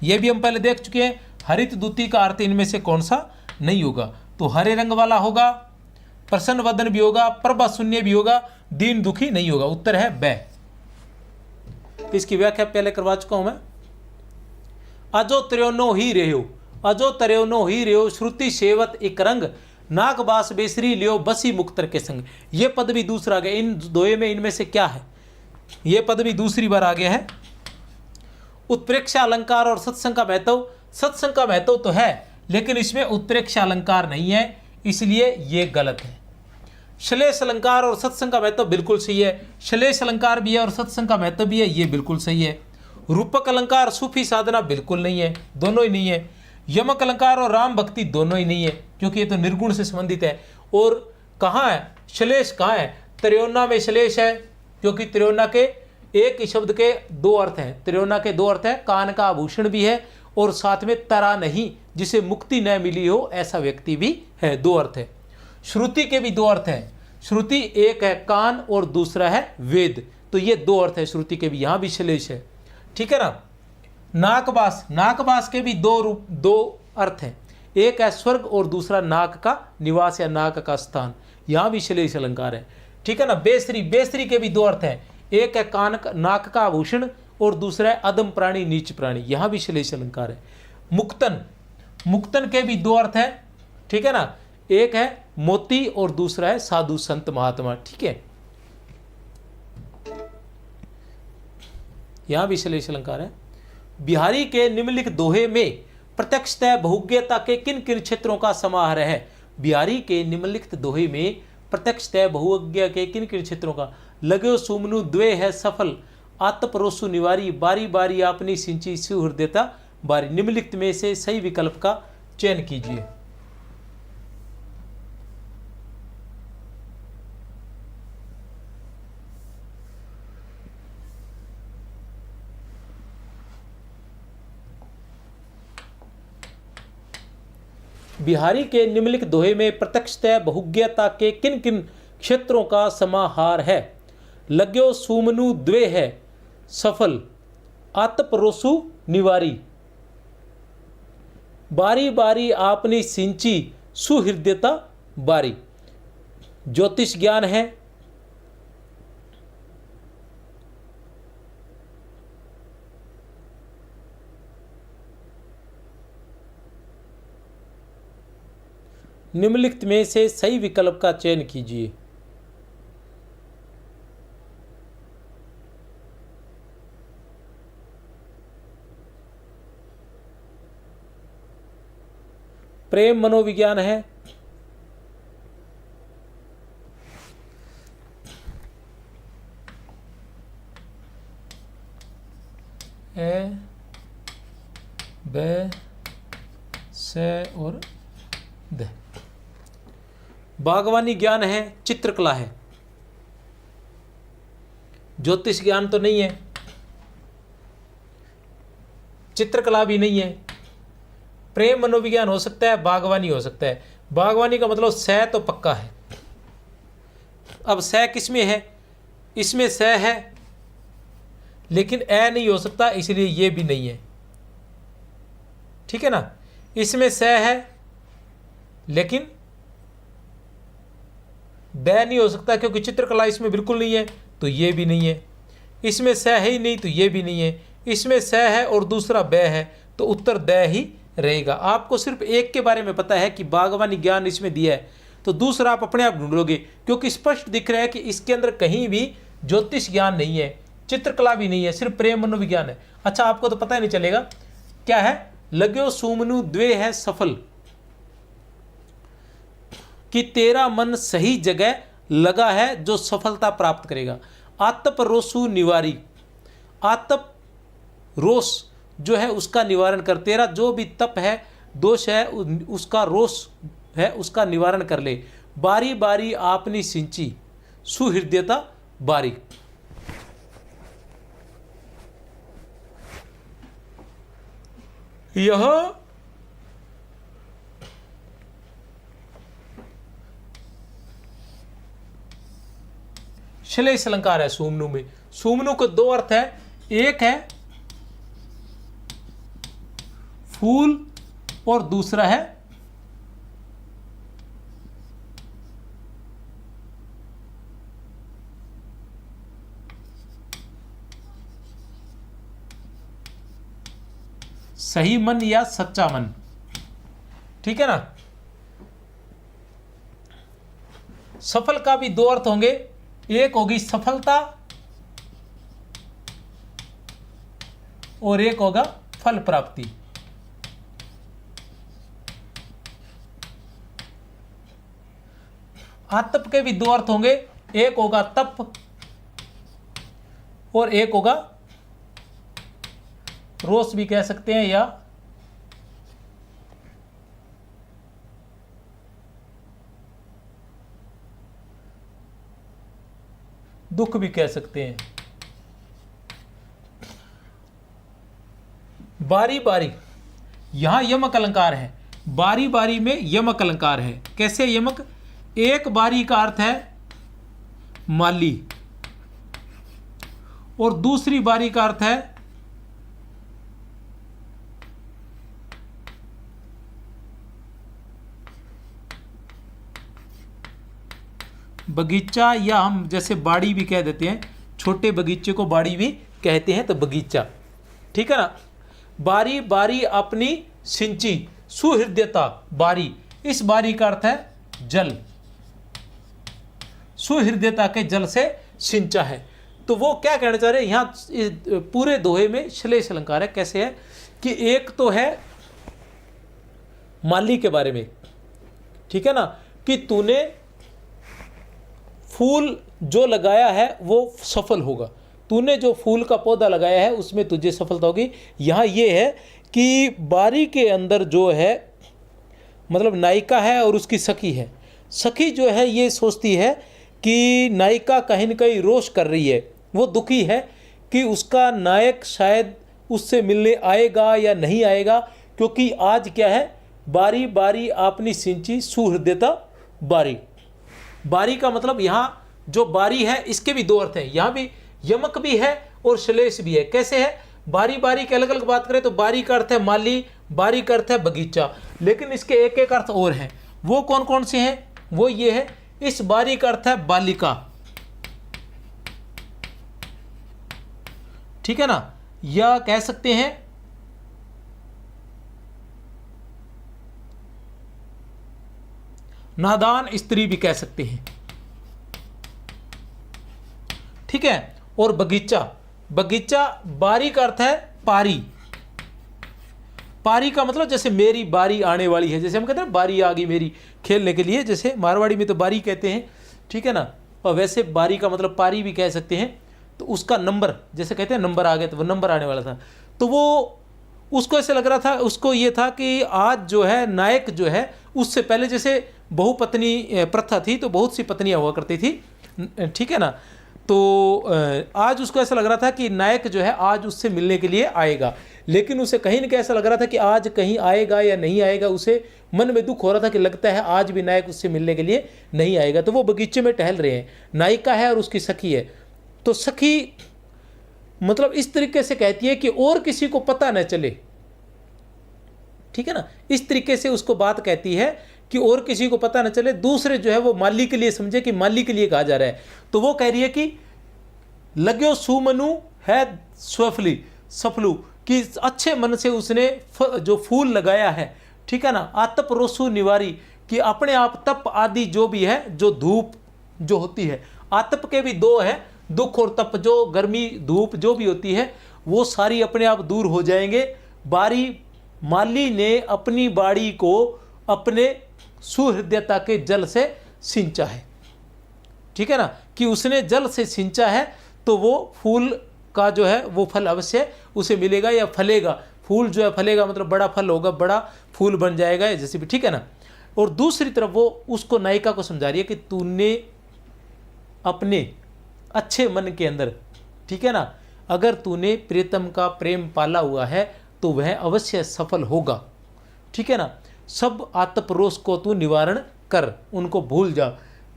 Speaker 1: यह भी हम पहले देख चुके हैं, हरित दूती का अर्थ इनमें से कौन सा नहीं होगा? तो हरे रंग वाला होगा, प्रसन्न वदन भी होगा, प्रभा शून्य भी होगा, दीन दुखी नहीं होगा। उत्तर है ब। इसकी व्याख्या पहले करवा चुका हूं मैं। अजो त्र्योनो ही रेहो, अजो त्र्योनो ही रेहो, श्रुति सेवत एक रंग, नाग बास बेसरी लियो बसी मुक्तर के संग। ये पद भी दूसरा आ गया। इन दोए में इनमें से क्या है? ये पद भी दूसरी बार आ गया है। उत्प्रेक्षा अलंकार और सत्संग का महत्व, सत्संग का महत्व तो है लेकिन इसमें उत्प्रेक्षा अलंकार नहीं है, इसलिए ये गलत है। श्लेष अलंकार और सत्संग का महत्व बिल्कुल सही है, श्लेष अलंकार भी है और सत्संग का महत्व भी है, ये बिल्कुल सही है। रूपक अलंकार सूफी साधना बिल्कुल नहीं है, दोनों ही नहीं है। यमक अलंकार और राम भक्ति दोनों ही नहीं है क्योंकि ये तो निर्गुण से संबंधित है। और कहाँ है श्लेष? कहाँ है? त्रियोना में श्लेष है क्योंकि त्रियोना के एक ही शब्द के दो अर्थ हैं। त्रियोना के दो अर्थ है, कान का आभूषण भी है और साथ में तरा नहीं, जिसे मुक्ति न मिली हो ऐसा व्यक्ति भी है, दो अर्थ है। श्रुति के भी दो अर्थ हैं, श्रुति एक है कान और दूसरा है वेद, तो ये दो अर्थ है श्रुति के भी, यहाँ भी श्लेष है। ठीक है ना। नाकबास, नाकबास के भी दो अर्थ हैं, एक है स्वर्ग और दूसरा नाक का निवास या नाक का स्थान, यहाँ भी श्लेष अलंकार है। ठीक है ना। बेसरी, बेसरी के भी दो अर्थ हैं, एक है कान का नाक का आभूषण और दूसरा है अदम प्राणी नीच प्राणी, यहाँ भी श्लेष अलंकार है। मुक्तन, मुक्तन के भी दो अर्थ हैं। ठीक है ना, एक है मोती और दूसरा है साधु संत महात्मा। ठीक है, यहां भी श्लेष अलंकार है। बिहारी के निम्नलिखित दोहे में प्रत्यक्षतः बहुज्ञता के किन किन क्षेत्रों का समाहार है? बिहारी के निम्नलिखित दोहे में प्रत्यक्षतः बहुज्ञ के किन किन क्षेत्रों का? लगे सुमनु द्वे है सफल, आत्मपरोसु निवारी, बारी बारी आपनी सिंची सुहृदयता बारी। निम्नलिखित में से सही विकल्प का चयन कीजिए। बिहारी के निम्नलिखित दोहे में प्रत्यक्षतः बहुज्ञता के किन किन क्षेत्रों का समाहार है? लग्यो सुमनु द्वे है सफल, आत्मपरोसु निवारी, बारी बारी आपनी सिंची सुहृदयता बारी। ज्योतिष ज्ञान है, निम्नलिखित में से सही विकल्प का चयन कीजिए। प्रेम मनोविज्ञान है, ए ब से और द। बागवानी ज्ञान है, चित्रकला है। ज्योतिष ज्ञान तो नहीं है, चित्रकला भी नहीं है। प्रेम मनोविज्ञान हो सकता है, बागवानी हो सकता है। बागवानी का मतलब स तो पक्का है। अब स किसमें है? इसमें स है लेकिन ए नहीं हो सकता, इसलिए ये भी नहीं है। ठीक है ना। इसमें स है लेकिन ब नहीं हो सकता क्योंकि चित्रकला इसमें बिल्कुल नहीं है, तो ये भी नहीं है। इसमें स है ही नहीं, तो ये भी नहीं है। इसमें स है और दूसरा ब है, तो उत्तर द ही रहेगा। आपको सिर्फ एक के बारे में पता है कि बागवानी ज्ञान इसमें दिया है, तो दूसरा आप अपने आप ढूंढ लोगे क्योंकि स्पष्ट दिख रहा है कि इसके अंदर कहीं भी ज्योतिष ज्ञान नहीं है, चित्रकला भी नहीं है, सिर्फ प्रेम मनोविज्ञान है। अच्छा, आपको तो पता ही नहीं चलेगा क्या है? लग्यो सुमनु द्वे है सफल, कि तेरा मन सही जगह लगा है जो सफलता प्राप्त करेगा। आत्मपरोसु निवारी, आत्म रोष जो है उसका निवारण कर, तेरा जो भी तप है दोष है उसका रोष है उसका निवारण कर ले। बारी बारी आपनी सिंची सुहृदयता बारी। यह श्लेष अलंकार है सुमनु में। सुमनु को दो अर्थ है, एक है फूल और दूसरा है सही मन या सच्चा मन। ठीक है ना। सफल का भी दो अर्थ होंगे, एक होगी सफलता और एक होगा फल प्राप्ति। आतप के भी दो अर्थ होंगे, एक होगा तप और एक होगा रोष भी कह सकते हैं या दुख भी कह सकते हैं। बारी बारी, यहां यमक अलंकार है, बारी बारी में यमक अलंकार है। कैसे यमक? एक बारी का अर्थ है माली और दूसरी बारी का अर्थ है बगीचा, या हम जैसे बाड़ी भी कह देते हैं, छोटे बगीचे को बाड़ी भी कहते हैं, तो बगीचा। ठीक है ना। बारी बारी अपनी सिंची, सुहृदयता बारी, इस बारी का अर्थ है जल, सुहृदयता के जल से सिंचा है। तो वो क्या कहना चाह रहे हैं यहां पूरे दोहे में श्लेष अलंकार है। कैसे है कि एक तो है माली के बारे में, ठीक है ना, कि तूने फूल जो लगाया है वो सफल होगा, तूने जो फूल का पौधा लगाया है उसमें तुझे सफलता होगी। यहाँ ये है कि बारी के अंदर जो है मतलब नायिका है और उसकी सखी है। सखी जो है ये सोचती है कि नायिका कहीं न कहीं रोष कर रही है, वो दुखी है कि उसका नायक शायद उससे मिलने आएगा या नहीं आएगा, क्योंकि आज क्या है, बारी बारी आपनी सिंची सुहृदयता बारी। बारी का मतलब यहाँ जो बारी है इसके भी दो अर्थ हैं, यहाँ भी यमक भी है और श्लेष भी है। कैसे है? बारी बारी के अलग अलग बात करें तो बारी का अर्थ है माली, बारी का अर्थ है बगीचा, लेकिन इसके एक एक अर्थ और हैं। वो कौन कौन से हैं? वो ये है, इस बारी का अर्थ है बालिका, ठीक है ना, या कह सकते हैं नादान स्त्री भी कह सकते हैं। ठीक है। और बगीचा, बगीचा बारी का अर्थ है पारी। पारी का मतलब जैसे मेरी बारी आने वाली है, जैसे हम कहते हैं बारी आ गई मेरी खेलने के लिए, जैसे मारवाड़ी में तो बारी कहते हैं, ठीक है ना। और वैसे बारी का मतलब पारी भी कह सकते हैं। तो उसका नंबर, जैसे कहते हैं नंबर आ गया, तो वो नंबर आने वाला था। तो वो उसको ऐसे लग रहा था, उसको ये था कि आज जो है नायक जो है, उससे पहले जैसे बहुपत्नी प्रथा थी तो बहुत सी पत्नियां हुआ करती थी, ठीक है ना। तो आज उसको ऐसा लग रहा था कि नायक जो है आज उससे मिलने के लिए आएगा, लेकिन उसे कहीं न कहीं ऐसा लग रहा था कि आज कहीं आएगा या नहीं आएगा। उसे मन में दुख हो रहा था कि लगता है आज भी नायक उससे मिलने के लिए नहीं आएगा। तो वो बगीचे में टहल रहे हैं, नायिका है और उसकी सखी है। तो सखी मतलब इस तरीके से कहती है कि और किसी को पता न चले, ठीक है ना, इस तरीके से उसको बात कहती है कि और किसी को पता न चले, दूसरे जो है वो माली के लिए समझे कि माली के लिए कहा जा रहा है। तो वो कह रही है कि लग्यो सुमनु है स्वफली सफलू, कि अच्छे मन से उसने जो फूल लगाया है, ठीक है ना, आतप रोसु निवारी, कि अपने आप तप आदि जो भी है, जो धूप जो होती है, आतप के भी दो है, दुख और तप, जो गर्मी धूप जो भी होती है वो सारी अपने आप दूर हो जाएंगे। बारी माली ने अपनी बाड़ी को अपने सुहृदयता के जल से सिंचा है, ठीक है ना, कि उसने जल से सिंचा है तो वो फूल का जो है वो फल अवश्य उसे मिलेगा या फलेगा। फूल जो है फलेगा मतलब बड़ा फल होगा, बड़ा फूल बन जाएगा जैसे भी, ठीक है ना। और दूसरी तरफ वो उसको नायिका को समझा रही है कि तूने अपने अच्छे मन के अंदर, ठीक है ना, अगर तूने प्रीतम का प्रेम पाला हुआ है तो वह अवश्य सफल होगा, ठीक है ना। सब आतपरोष को तू निवारण कर, उनको भूल जा।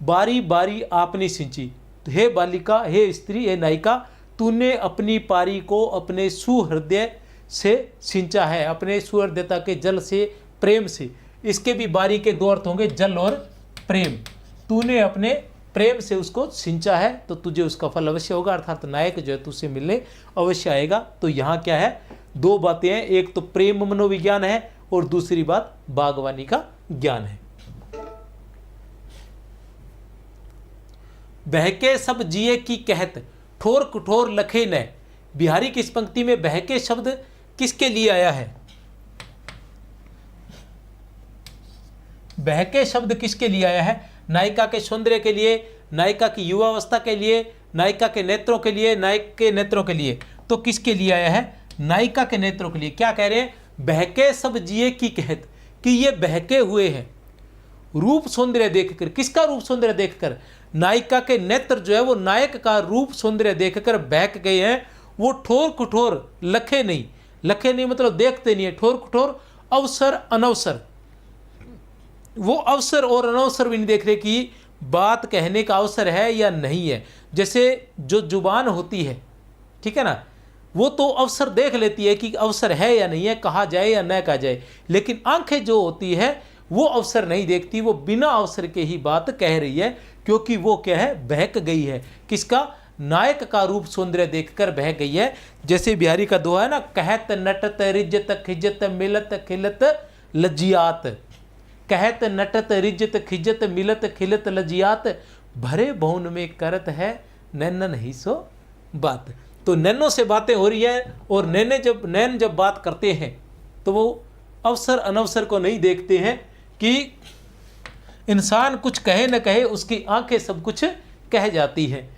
Speaker 1: बारी बारी आपने सिंची, हे बालिका, हे स्त्री, हे नायिका, तूने अपनी पारी को अपने सुहृदय से सिंचा है, अपने सुहृदयता के जल से, प्रेम से। इसके भी बारी के दो अर्थ होंगे, जल और प्रेम। तूने अपने प्रेम से उसको सिंचा है तो तुझे उसका फल अवश्य होगा, अर्थात नायक जो है तुझसे मिलने अवश्य आएगा। तो यहाँ क्या है, दो बातें हैं, एक तो प्रेम मनोविज्ञान है और दूसरी बात बागवानी का ज्ञान है। बहके सब जिए की कहत, ठोर कठोर लखे न। बिहारी की इस पंक्ति में बहके शब्द किसके लिए आया है? बहके शब्द किसके लिए आया है? नायिका के सौंदर्य के लिए, नायिका की युवावस्था के लिए, नायिका के नेत्रों के लिए, नायक के नेत्रों के लिए। तो किसके लिए आया है? नायिका के नेत्रों के लिए। क्या कह रहे हैं? बहके सब जिए की कहत, कि ये बहके हुए हैं रूप सौंदर्य देखकर। किसका रूप सौंदर्य देखकर? नायिका के नेत्र जो है वो नायक का रूप सौंदर्य देखकर बहक गए हैं। वो ठोर कठोर लखे नहीं, लखे नहीं मतलब देखते नहीं है, ठोर कठोर अवसर अनवसर, वो अवसर और अनवसर भी नहीं देख रहे कि बात कहने का अवसर है या नहीं है। जैसे जो जुबान होती है, ठीक है ना, वो तो अवसर देख लेती है कि अवसर है या नहीं है, कहा जाए या न कहा जाए, लेकिन आंखें जो होती है वो अवसर नहीं देखती, वो बिना अवसर के ही बात कह रही है, क्योंकि वो क्या है, बहक गई है। किसका? नायक का रूप सौंदर्य देखकर बह गई है। जैसे बिहारी का दोहा है ना, कहत नटत रिजत खिजत मिलत खिलत लज्जियात, कहत नटत रिजत खिजत मिलत खिलत लज्जियात, भरे भवन में करत है नैनन ही सो बात। तो नैनों से बातें हो रही है, और नैन जब बात करते हैं तो वो अवसर अनवसर को नहीं देखते हैं कि इंसान कुछ कहे न कहे, उसकी आंखें सब कुछ कह जाती हैं।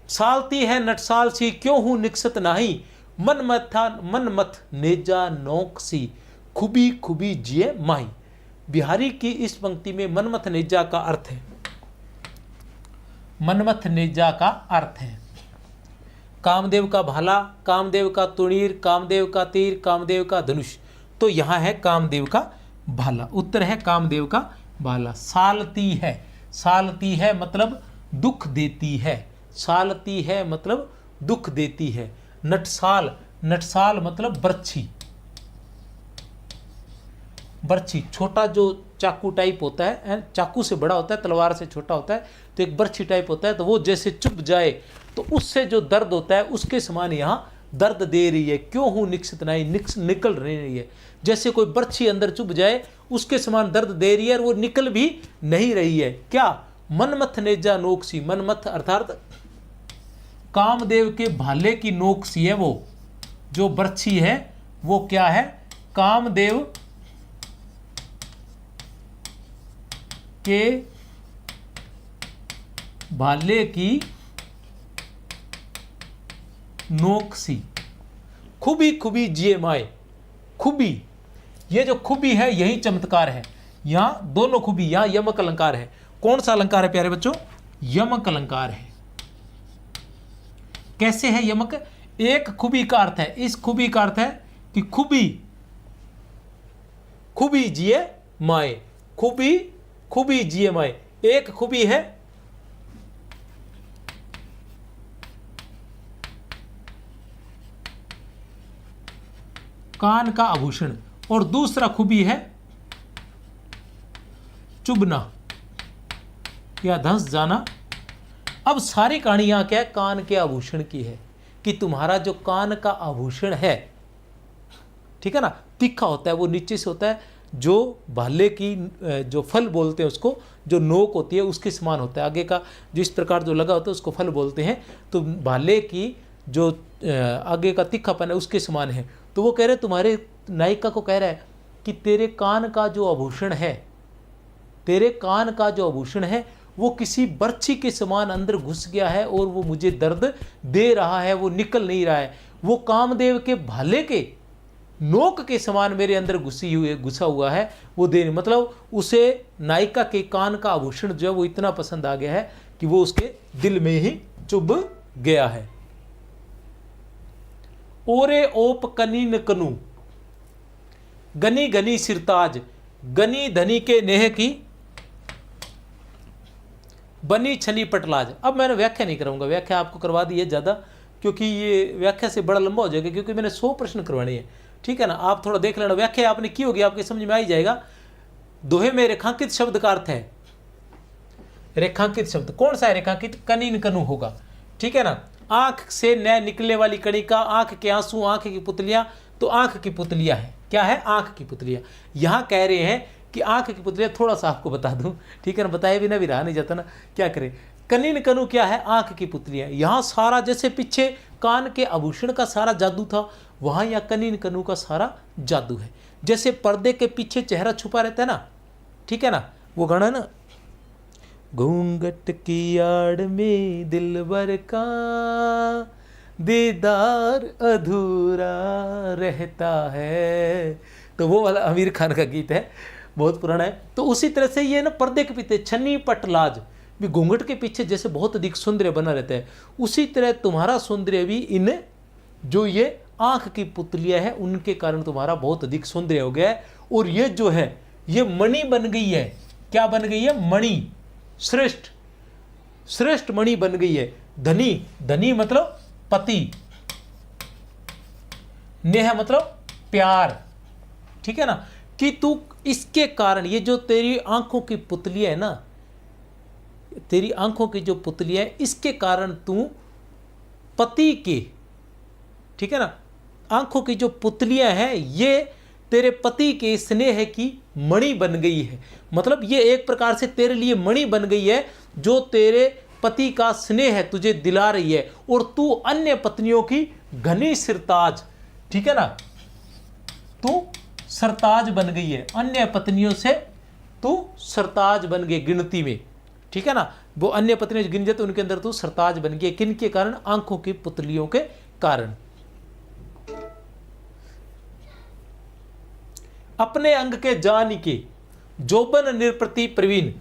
Speaker 1: सालती है नटसाल सी, क्यों हूँ निकसत नाही, मन मथ नेजा नोक सी, खुबी खुबी जिए माही। बिहारी की इस पंक्ति में मनमथ नेजा का अर्थ है, मनमथ नेजा का अर्थ है कामदेव का भाला, कामदेव का तुणीर, कामदेव का तीर, कामदेव का धनुष। तो यहाँ है कामदेव का भाला, उत्तर है कामदेव का भाला। सालती है, सालती है मतलब दुख देती है, सालती है मतलब दुख देती है। नटसाल, नटसाल मतलब बर्छी, बर्छी छोटा जो चाकू टाइप होता है, चाकू से बड़ा होता है, तलवार से छोटा होता है, तो एक बर्छी टाइप होता है, तो वो जैसे चुभ जाए तो उससे जो दर्द होता है उसके समान यहाँ दर्द दे रही है। क्यों हूँ निकसित नहीं, निकल रही है, जैसे कोई बर्छी अंदर चुभ जाए उसके समान दर्द दे रही है, और वो निकल भी नहीं रही है। क्या? मनमथ नेजा नोक सी, मनमथ अर्थात कामदेव के भाले की नोक सी है, वो जो बर्छी है वो क्या है? कामदेव के भाले की नोक सी, खुबी खुबी जिए माए। खुबी, ये जो खुबी है यही चमत्कार है। यहां दोनों खुबी, यहां यमक अलंकार है। कौन सा अलंकार है प्यारे बच्चों? यमक अलंकार है। कैसे है यमक? एक खुबी का अर्थ है, इस खुबी का अर्थ है कि खुबी खुबी जिए माए, खुबी खुबी जिए माए। एक खुबी है कान का आभूषण, और दूसरा खूबी है चुभना या धंस जाना। अब सारी कहानी यहां क्या है? कान के आभूषण की है, कि तुम्हारा जो कान का आभूषण है, ठीक है ना, तीखा होता है, वो नीचे से होता है, जो भाले की जो फल बोलते हैं उसको, जो नोक होती है उसके समान होता है, आगे का जिस प्रकार जो लगा होता है उसको फल बोलते हैं। तो भाले की जो आगे का तीखापन है उसके समान है। तो वो कह रहे, तुम्हारे नायिका को कह रहा है कि तेरे कान का जो आभूषण है, तेरे कान का जो आभूषण है वो किसी बर्छी के समान अंदर घुस गया है, और वो मुझे दर्द दे रहा है, वो निकल नहीं रहा है। वो कामदेव के भाले के नोक के समान मेरे अंदर घुसा हुआ है, वो दे, मतलब उसे नायिका के कान का आभूषण जो है वो इतना पसंद आ गया है कि वो उसके दिल में ही चुभ गया है। ओरे ओप कनीन कनु, गनी गनी सिरताज, गनी धनी के नेह की, बनी छनी पटलाज। अब मैंने व्याख्या नहीं कराऊंगा, व्याख्या आपको करवा दी है ज़्यादा, क्योंकि ये व्याख्या से बड़ा लंबा हो जाएगा, क्योंकि मैंने 100 प्रश्न करवाने हैं, ठीक है ना। आप थोड़ा देख लेना, व्याख्या आपने की होगी, आपके समझ में आ ही जाएगा। दोहे में रेखांकित शब्द का अर्थ है, रेखांकित शब्द कौन सा है? रेखांकित कनीन कनु होगा, ठीक है ना। आंख से न निकलने वाली कणिका, आंख के आंसू, आंख की पुतलियां, तो आंख की पुतलियां है, क्या है? आंख की पुतलियां। यहां कह रहे हैं कि आंख की पुतलियां, थोड़ा सा आपको बता दूं, ठीक है ना, बताए बिना भी रहा नहीं जाता ना, क्या करें। कनीन कनु क्या है? आंख की पुतलियां। यहाँ सारा, जैसे पीछे कान के आभूषण का सारा जादू था, वहाँ यहाँ कनीन कनु का सारा जादू है। जैसे पर्दे के पीछे चेहरा छुपा रहता है ना, ठीक है ना, वो गाना ना, घूंघट की आड़ में दिलबर का दीदार अधूरा रहता है, तो वो वाला आमिर खान का गीत है, बहुत पुराना है। तो उसी तरह से ये ना पर्दे के पीछे छन्नी पटलाज भी, घूंघट के पीछे जैसे बहुत अधिक सौंदर्य बना रहता है, उसी तरह तुम्हारा सौंदर्य भी इन जो ये आंख की पुतलियां है उनके कारण तुम्हारा बहुत अधिक सौंदर्य हो गया है। और ये जो है ये मणि बन गई है, क्या बन गई है? मणि, श्रेष्ठ, श्रेष्ठ मणि बन गई है। धनी, धनी मतलब पति, नेह मतलब प्यार, ठीक है ना, कि तू इसके कारण, ये जो तेरी आंखों की पुतलियां है ना, तेरी आंखों की जो पुतलियां है, इसके कारण तू पति के, ठीक है ना, आंखों की जो पुतलियां हैं ये तेरे पति के स्नेह की मणि बन गई है। मतलब ये एक प्रकार से तेरे लिए मणि बन गई है, जो तेरे पति का स्नेह है तुझे दिला रही है, और तू अन्य पत्नियों की घनी सिरताज, ठीक है ना, तू सरताज बन गई है, अन्य पत्नियों से तू सरताज बन गई गिनती में, ठीक है ना। वो अन्य पत्नियां गिन जाते उनके अंदर तू सरताज बन गई। किन के कारण? आंखों की पुतलियों के कारण। अपने अंग के जान के जोबन निरप्रति प्रवीण,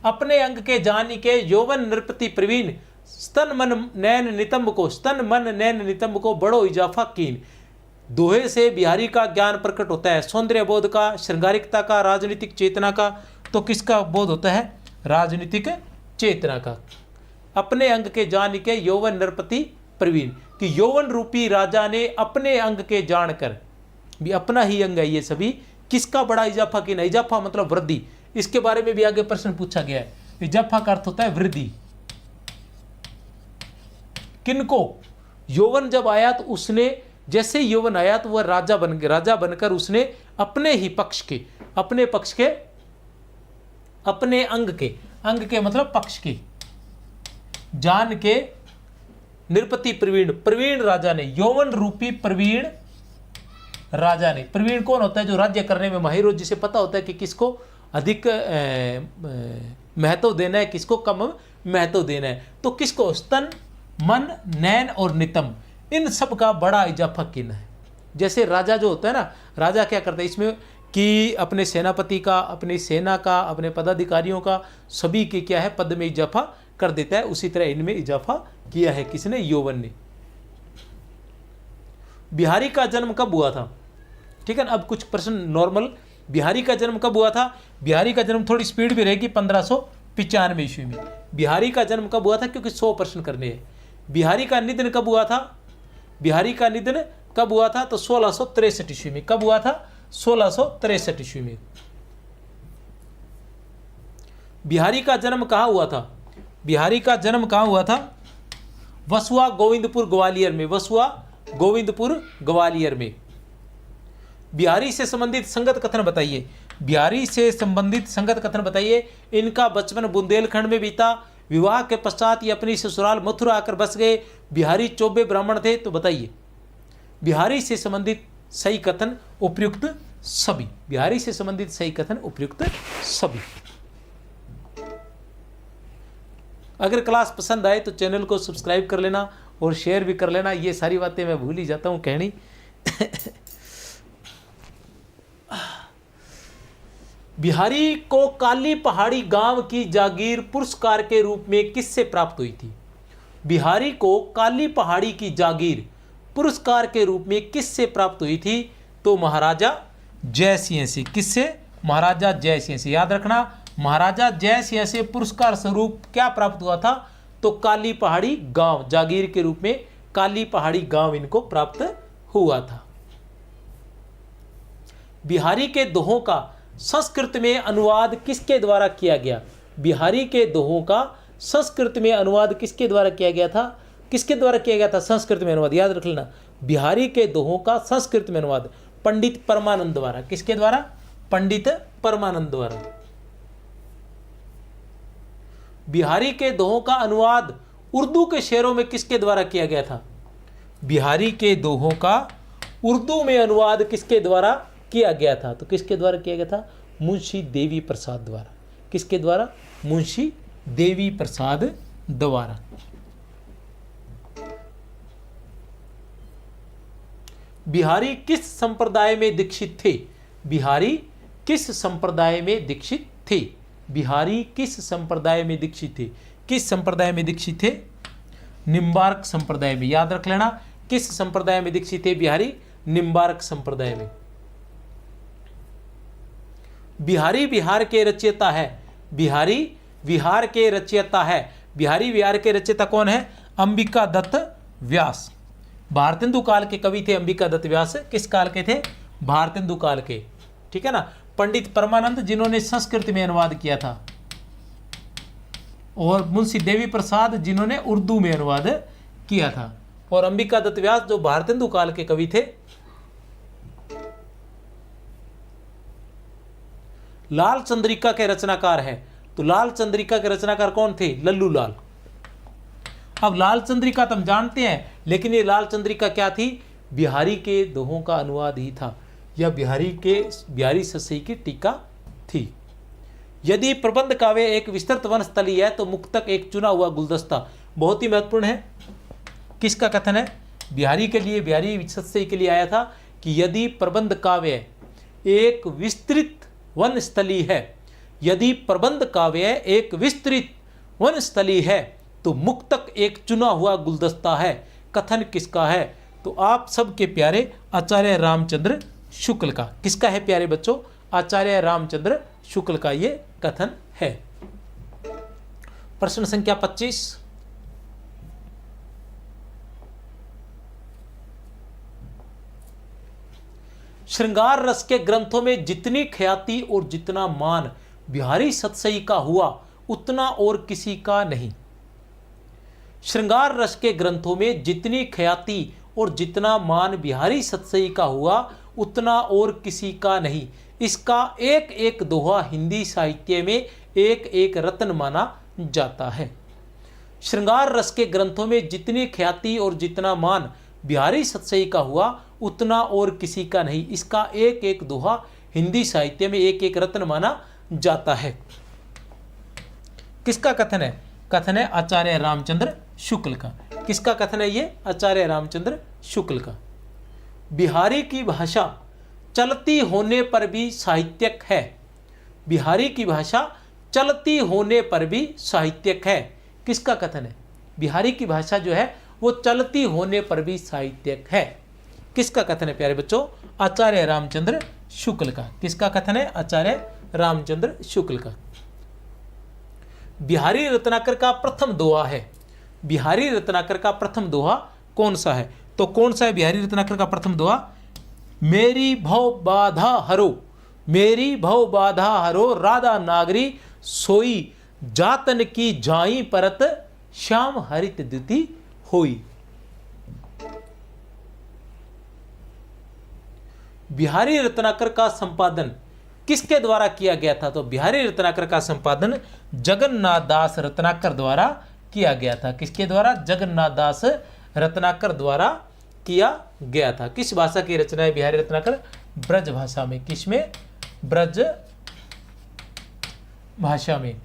Speaker 1: अपने अंग के जान के यौवन नृपति प्रवीण, स्तन मन नैन नितंब को, स्तन मन नैन नितंब को बड़ो इजाफा कीन। दोहे से बिहारी का ज्ञान प्रकट होता है, सौंदर्य बोध का, श्रृंगारिकता का, राजनीतिक चेतना का। तो किसका बोध होता है? राजनीतिक चेतना का। अपने अंग के जान के यौवन नरपति प्रवीण, कि यौवन रूपी राजा ने अपने अंग के जानकर, भी अपना ही अंग है ये सभी, किसका बड़ा इजाफा किया? इजाफा मतलब वृद्धि। इसके बारे में भी आगे प्रश्न पूछा गया है। इजाफा का अर्थ होता है वृद्धि। किनको? यौवन जब आया तो उसने, जैसे यौवन आया तो वह राजा बन गया, राजा बनकर उसने अपने ही पक्ष के, अपने पक्ष के, अपने अंग के मतलब पक्ष के, जान के निरपति प्रवीण, प्रवीण राजा ने, यौवन रूपी प्रवीण राजा ने। प्रवीण कौन होता है? जो राज्य करने में माहिर हो, जिसे पता होता है कि किसको अधिक महत्व देना है, किसको कम महत्व देना है। तो किसको? स्तन, मन, नैन और नितंब, इन सब का बड़ा इजाफा किन है। जैसे राजा जो होता है ना, राजा क्या करता है इसमें कि अपने सेनापति का, अपनी सेना का, अपने पदाधिकारियों का, सभी के क्या है पद में इजाफा कर देता है। उसी तरह इनमें इजाफा किया है किसने? यौवन ने। बिहारी का जन्म कब हुआ था? ठीक है ना। अब कुछ प्रश्न नॉर्मल, बिहारी का जन्म कब हुआ था? बिहारी का जन्म, थोड़ी स्पीड भी रहेगी, 1595 ईस्वी में बिहारी का जन्म कब हुआ था, क्योंकि 100 प्रश्न करने हैं। बिहारी का निधन कब हुआ था? बिहारी का निधन कब हुआ था? तो 1663 ईस्वी में। कब हुआ था? 1663 ईस्वी में। बिहारी का जन्म कहाँ हुआ था? बिहारी का जन्म कहाँ हुआ था? वसुआ गोविंदपुर ग्वालियर में। वसुआ गोविंदपुर ग्वालियर में। बिहारी से संबंधित संगत कथन बताइए। बिहारी से संबंधित संगत कथन बताइए। इनका बचपन बुंदेलखंड में बीता। विवाह के पश्चात ये अपनी ससुराल मथुरा आकर बस गए। बिहारी चौबे ब्राह्मण थे। तो बताइए बिहारी से संबंधित सही कथन उपयुक्त सभी। बिहारी से संबंधित सही कथन उपयुक्त सभी। अगर क्लास पसंद आए तो चैनल को सब्सक्राइब कर लेना और शेयर भी कर लेना। ये सारी बातें मैं भूल ही जाता हूँ कहनी। बिहारी को काली पहाड़ी गांव की जागीर पुरस्कार के रूप में किससे प्राप्त हुई थी? बिहारी को काली पहाड़ी की जागीर पुरस्कार के रूप में किससे प्राप्त हुई थी? तो महाराजा जय सिंह से। किससे? महाराजा जय सिंह से। याद रखना, महाराजा जय सिंह से पुरस्कार स्वरूप क्या प्राप्त हुआ था? तो काली पहाड़ी गांव, जागीर के रूप में काली पहाड़ी गांव इनको प्राप्त हुआ था। बिहारी के दोहों का संस्कृत में अनुवाद किसके द्वारा किया गया? बिहारी के दोहों का संस्कृत में अनुवाद किसके द्वारा किया गया था? किसके द्वारा किया गया था संस्कृत में अनुवाद? याद रख लेना, बिहारी के दोहों का संस्कृत में अनुवाद पंडित परमानंद द्वारा। किसके द्वारा? पंडित परमानंद द्वारा। बिहारी के दोहों का अनुवाद उर्दू के शेरों में किसके द्वारा किया गया था? बिहारी के दोहों का उर्दू में अनुवाद किसके द्वारा किया गया था? तो किसके द्वारा किया गया था? मुंशी देवी प्रसाद द्वारा। किसके द्वारा? मुंशी देवी प्रसाद द्वारा। बिहारी किस संप्रदाय में दीक्षित थे? बिहारी किस संप्रदाय में दीक्षित थे? बिहारी किस संप्रदाय में दीक्षित थे? किस संप्रदाय में दीक्षित थे? निम्बार्क संप्रदाय में। याद रख लेना, किस संप्रदाय में दीक्षित थे बिहारी? निम्बार्क संप्रदाय में। बिहारी बिहार के रचयिता है। बिहारी बिहार के रचयिता है। बिहारी बिहार के रचयिता कौन है? अंबिका दत्त व्यास। भारतेंदु काल के कवि थे अंबिका दत्त व्यास। किस काल के थे? भारतेंदु काल के। ठीक है ना। पंडित परमानंद जिन्होंने संस्कृत में अनुवाद किया था, और मुंशी देवी प्रसाद जिन्होंने उर्दू में अनुवाद किया था, और अंबिका दत्त व्यास जो भारतेंदु काल के कवि थे। लाल चंद्रिका के रचनाकार है। तो लाल चंद्रिका के रचनाकार कौन थे? लल्लू लाल। अब लाल चंद्रिका तो हम जानते हैं, लेकिन ये लाल चंद्रिका क्या थी? बिहारी के दोहों का अनुवाद ही था, या बिहारी सस्सी की टीका थी। यदि प्रबंध काव्य एक विस्तृत वनस्थली है तो मुक्तक एक चुना हुआ गुलदस्ता। बहुत ही महत्वपूर्ण है। किसका कथन है? बिहारी के लिए, बिहारी सस्सी के लिए आया था कि यदि प्रबंध काव्य एक विस्तृत वनस्थली है, यदि प्रबंध काव्य एक विस्तृत वनस्थली है तो मुक्तक एक चुना हुआ गुलदस्ता है। कथन किसका है? तो आप सबके प्यारे आचार्य रामचंद्र शुक्ल का। किसका है प्यारे बच्चों? आचार्य रामचंद्र शुक्ल का ये कथन है। प्रश्न संख्या 25। श्रृंगार रस के ग्रंथों में जितनी ख्याति और जितना मान बिहारी सतसई का हुआ उतना और किसी का नहीं। श्रृंगार रस के ग्रंथों में जितनी ख्याति और जितना मान बिहारी सतसई का हुआ उतना और किसी का नहीं। इसका एक एक दोहा हिंदी साहित्य में एक एक रत्न माना जाता है। श्रृंगार रस के ग्रंथों में जितनी ख्याति और जितना मान बिहारी सतसई का हुआ उतना और किसी का नहीं। इसका एक एक दोहा हिंदी साहित्य में एक एक रत्न माना जाता है। किसका कथन है? कथन है आचार्य रामचंद्र शुक्ल का। किसका कथन है ये? आचार्य रामचंद्र शुक्ल का। बिहारी की भाषा चलती होने पर भी साहित्यक है। बिहारी की भाषा चलती होने पर भी साहित्यक है। किसका कथन है? बिहारी की भाषा जो है वो चलती होने पर भी साहित्यक है। किसका कथन है प्यारे बच्चों? आचार्य रामचंद्र शुक्ल का। किसका कथन है? आचार्य रामचंद्र शुक्ल का। बिहारी रत्नाकर का प्रथम दोहा है। बिहारी रत्नाकर का प्रथम दोहा कौन सा है? तो कौन सा है बिहारी रत्नाकर का प्रथम दोहा? मेरी भव बाधा हरो, मेरी भव बाधा हरो, राधा नागरी सोई, जातन की जाई परत, श्याम हरित द्युति होई। बिहारी रत्नाकर का संपादन किसके द्वारा किया गया था? तो बिहारी रत्नाकर का संपादन जगन्नाथ दास रत्नाकर द्वारा किया गया था। किसके द्वारा? जगन्नाथ दास रत्नाकर द्वारा किया गया था। किस भाषा की रचना है बिहारी रत्नाकर? ब्रज भाषा में। किस में? ब्रज भाषा में।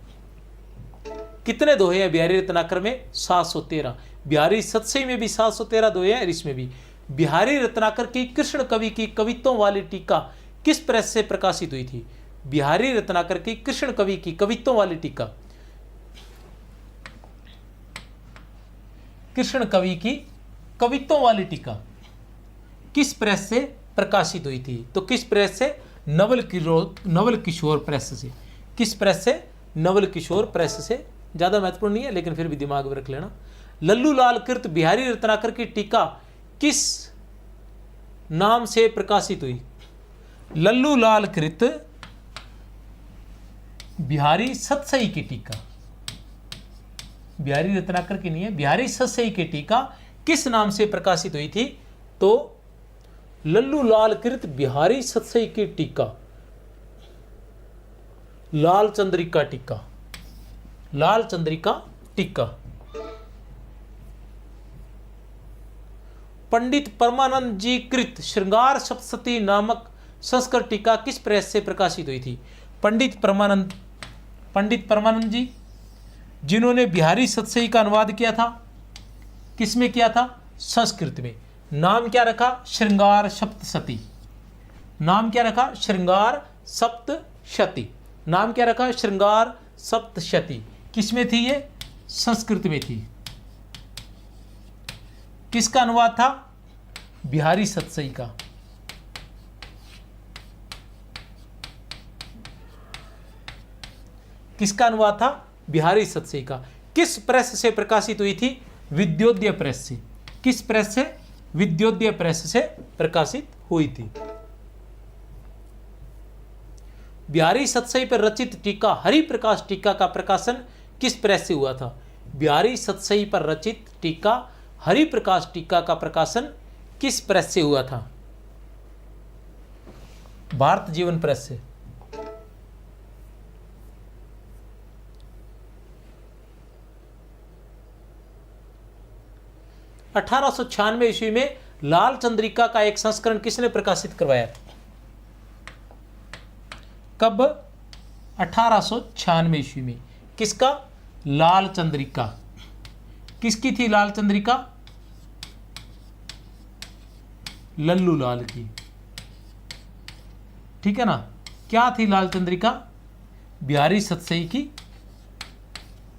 Speaker 1: कितने दोहे हैं बिहारी रत्नाकर में? 713। बिहारी सतसई में भी 713 दोहे हैं और इसमें भी। बिहारी रत्नाकर की कृष्ण कवि की कवित्वों वाली टीका किस प्रेस से प्रकाशित हुई थी? बिहारी रत्नाकर की कृष्ण कवि की कवित्वों वाली टीका, कृष्ण कवि की कवित्वों वाली टीका किस प्रेस से प्रकाशित हुई थी? तो किस प्रेस से? नवल किशोर प्रेस से। किस प्रेस से? नवल किशोर प्रेस से। ज़्यादा महत्वपूर्ण नहीं है लेकिन फिर भी दिमाग में रख लेना। लल्लू लाल कृत बिहारी रत्नाकर की टीका किस नाम से प्रकाशित हुई? लल्लू लाल कृत बिहारी सतसई की टीका, बिहारी रत्नाकर की नहीं है, बिहारी सतसई की टीका किस नाम से प्रकाशित हुई थी? तो लल्लू लाल कृत बिहारी सतसई की टीका लाल चंद्रिका टीका, लाल चंद्रिका टीका। पंडित परमानंद जी कृत श्रृंगार सप्तशती नामक संस्कृत टीका किस प्रेस से प्रकाशित हुई थी? पंडित परमानंद जी जिन्होंने बिहारी सतसई का अनुवाद किया था, किस में किया था? संस्कृत में। नाम क्या रखा? श्रृंगार सप्तशती। नाम क्या रखा? श्रृंगार सप्तशती। नाम क्या रखा? श्रृंगार सप्तशती। किस में थी ये? संस्कृत में थी। किसका अनुवाद था? बिहारी सतसई का। किसका अनुवाद था? बिहारी सतसई का। किस प्रेस से प्रकाशित हुई थी? विद्योदय प्रेस से। किस प्रेस से? विद्योदय प्रेस से प्रकाशित हुई थी। बिहारी सतसई पर रचित टीका हरिप्रकाश टीका का प्रकाशन किस प्रेस से हुआ था? बिहारी सतसई पर रचित टीका हरिप्रकाश टीका का प्रकाशन किस प्रेस से हुआ था? भारत जीवन प्रेस से। (1896) ईस्वी में लाल चंद्रिका का एक संस्करण किसने प्रकाशित करवाया? कब? 1896 ईस्वी में। किसका? लाल चंद्रिका। किसकी थी लाल चंद्रिका? लल्लू लाल की। ठीक है ना? क्या थी लाल चंद्रिका? बिहारी सतसई की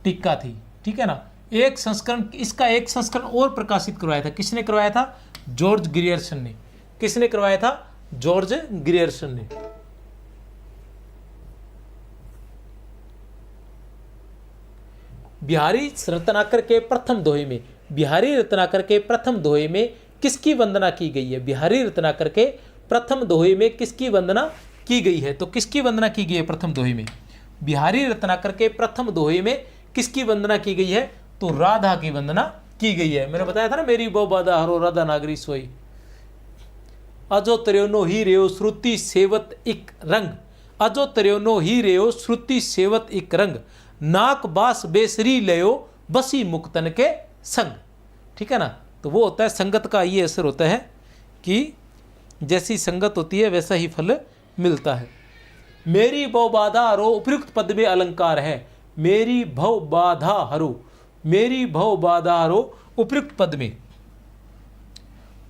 Speaker 1: टीका थी। ठीक है ना? एक संस्करण, इसका एक संस्करण और प्रकाशित करवाया था। किसने करवाया था? जॉर्ज ग्रियर्सन ने। किसने करवाया था? जॉर्ज ग्रियर्सन ने। बिहारी रत्नाकर के प्रथम दोहे में, बिहारी रत्नाकर के प्रथम दोहे में किसकी वंदना की गई है? बिहारी रत्नाकर के प्रथम दोहे में किसकी वंदना की गई है? तो किसकी वंदना की गई है प्रथम दोहे में? बिहारी रत्नाकर के प्रथम दोहे में किसकी वंदना की गई है? तो राधा की वंदना की गई है। मैंने बताया था ना, मेरी बहु बाधा हरो राधा नागरी सोई, अजो त्र्योनो ही रेयो श्रुति सेवत इक रंग, अजो त्र्योनो ही रेयो श्रुति सेवत इक रंग, नाक बास बेसरी लयो बसी मुक्तन के संग। ठीक है ना? तो वो होता है संगत का ये असर होता है कि जैसी संगत होती है वैसा ही फल मिलता है। मेरी भव बाधा हरो उपयुक्त पद में अलंकार है। मेरी भव बाधा हरो, मेरी भव बाधा हरो उपयुक्त पद में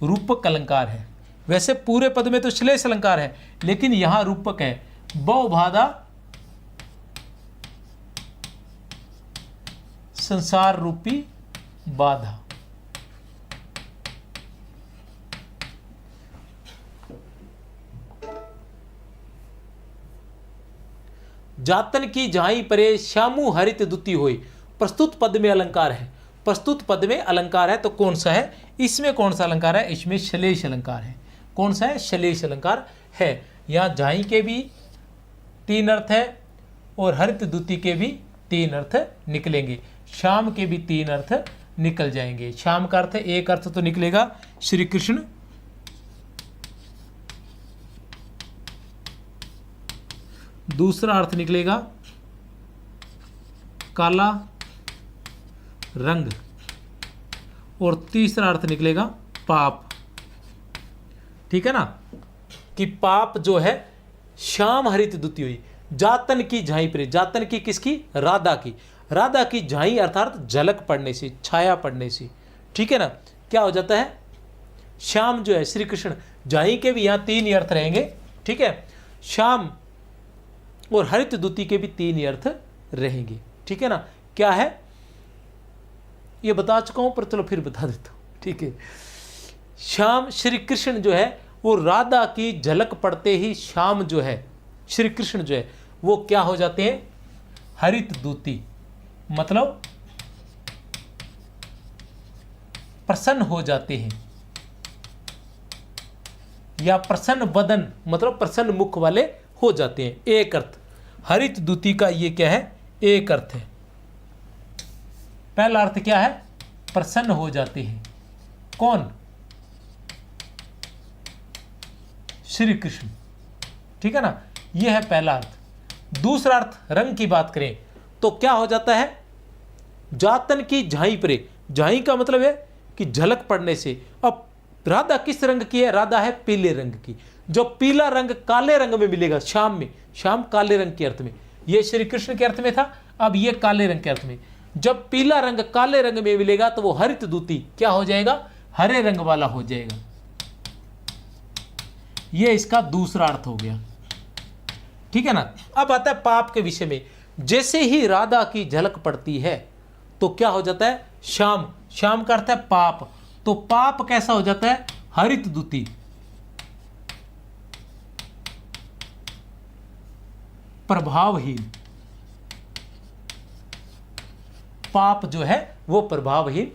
Speaker 1: रूपक अलंकार है। वैसे पूरे पद में तो श्लेष अलंकार है, लेकिन यहां रूपक है। भव बाधा संसार रूपी बाधा। जातन की झाई परे श्यामु हरित दुती होई, प्रस्तुत पद में अलंकार है। प्रस्तुत पद में अलंकार है तो कौन सा है? इसमें कौन सा अलंकार है? इसमें श्लेष अलंकार है। कौन सा है? श्लेष अलंकार है। यहां झाई के भी 3 अर्थ है और हरित दुती के भी 3 अर्थ निकलेंगे। श्याम के भी 3 अर्थ निकल जाएंगे। श्याम का अर्थ, एक अर्थ तो निकलेगा श्री कृष्ण, दूसरा अर्थ निकलेगा काला रंग, और तीसरा अर्थ निकलेगा पाप। ठीक है ना? कि पाप जो है श्याम हरित दुती हुई। जातन की झाई पर, जातन की किसकी? राधा की। राधा की झाई अर्थात झलक पड़ने से, छाया पड़ने से। ठीक है ना? क्या हो जाता है? श्याम जो है श्री कृष्ण, झाई के भी यहां 3 ही अर्थ रहेंगे। ठीक है? श्याम और हरित दूती के भी 3 ही अर्थ रहेंगे। ठीक है ना, क्या है ये बता चुका हूं, पर चलो फिर बता देता हूं। ठीक है, श्याम श्री कृष्ण जो है वो राधा की झलक पड़ते ही श्याम जो है श्री कृष्ण जो है वो क्या हो जाते हैं, हरित दूती, मतलब प्रसन्न हो जाते हैं, या प्रसन्न वदन मतलब प्रसन्न मुख वाले हो जाते हैं। एक अर्थ हरित दूती का ये क्या है, एक अर्थ है। पहला अर्थ क्या है, प्रसन्न हो जाते हैं, कौन, श्री कृष्ण। ठीक है ना, यह है पहला अर्थ। दूसरा अर्थ रंग की बात करें तो क्या हो जाता है, जातन की झाई परे, झाई का मतलब है कि झलक पड़ने से। अब राधा किस रंग की है, राधा है पीले रंग की। जो पीला रंग काले रंग में मिलेगा श्याम में, श्याम काले रंग के अर्थ में, ये श्री कृष्ण के अर्थ में था, अब ये काले रंग के अर्थ में। जब पीला रंग काले रंग में मिलेगा तो वो हरित दूती क्या हो जाएगा, हरे रंग वाला हो जाएगा। ये इसका दूसरा अर्थ हो गया। ठीक है ना, अब आता है पाप के विषय में। जैसे ही राधा की झलक पड़ती है तो क्या हो जाता है, श्याम, श्याम का अर्थ है पाप, तो पाप कैसा हो जाता है, हरित दूती। प्रभावहीन, पाप जो है वो प्रभावहीन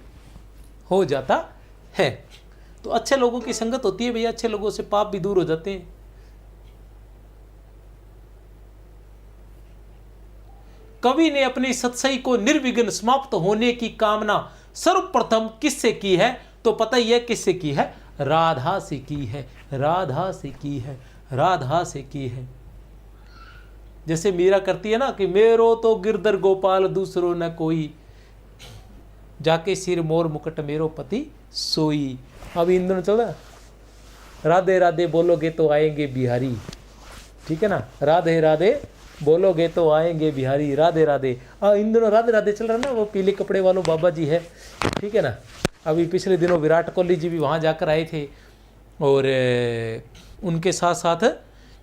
Speaker 1: हो जाता है। तो अच्छे लोगों की संगत होती है भैया, अच्छे लोगों से पाप भी दूर हो जाते हैं। कवि ने अपनी सत्सई को निर्विघ्न समाप्त होने की कामना सर्वप्रथम किससे की है, तो पता ही है किससे की है, राधा से की है, राधा से की है, राधा से की है। जैसे मीरा करती है ना कि मेरो तो गिरधर गोपाल दूसरो न कोई, जाके सिर मोर मुकुट मेरो पति सोई। अब इन दोनों चल रहा, राधे राधे बोलोगे तो आएंगे बिहारी। ठीक है ना, राधे राधे बोलोगे तो आएंगे बिहारी, राधे राधे। इन दोनों राधे राधे चल रहा ना, वो पीले कपड़े वालों बाबा जी है। ठीक है ना, अभी पिछले दिनों विराट कोहली जी भी वहाँ जाकर आए थे, और उनके साथ साथ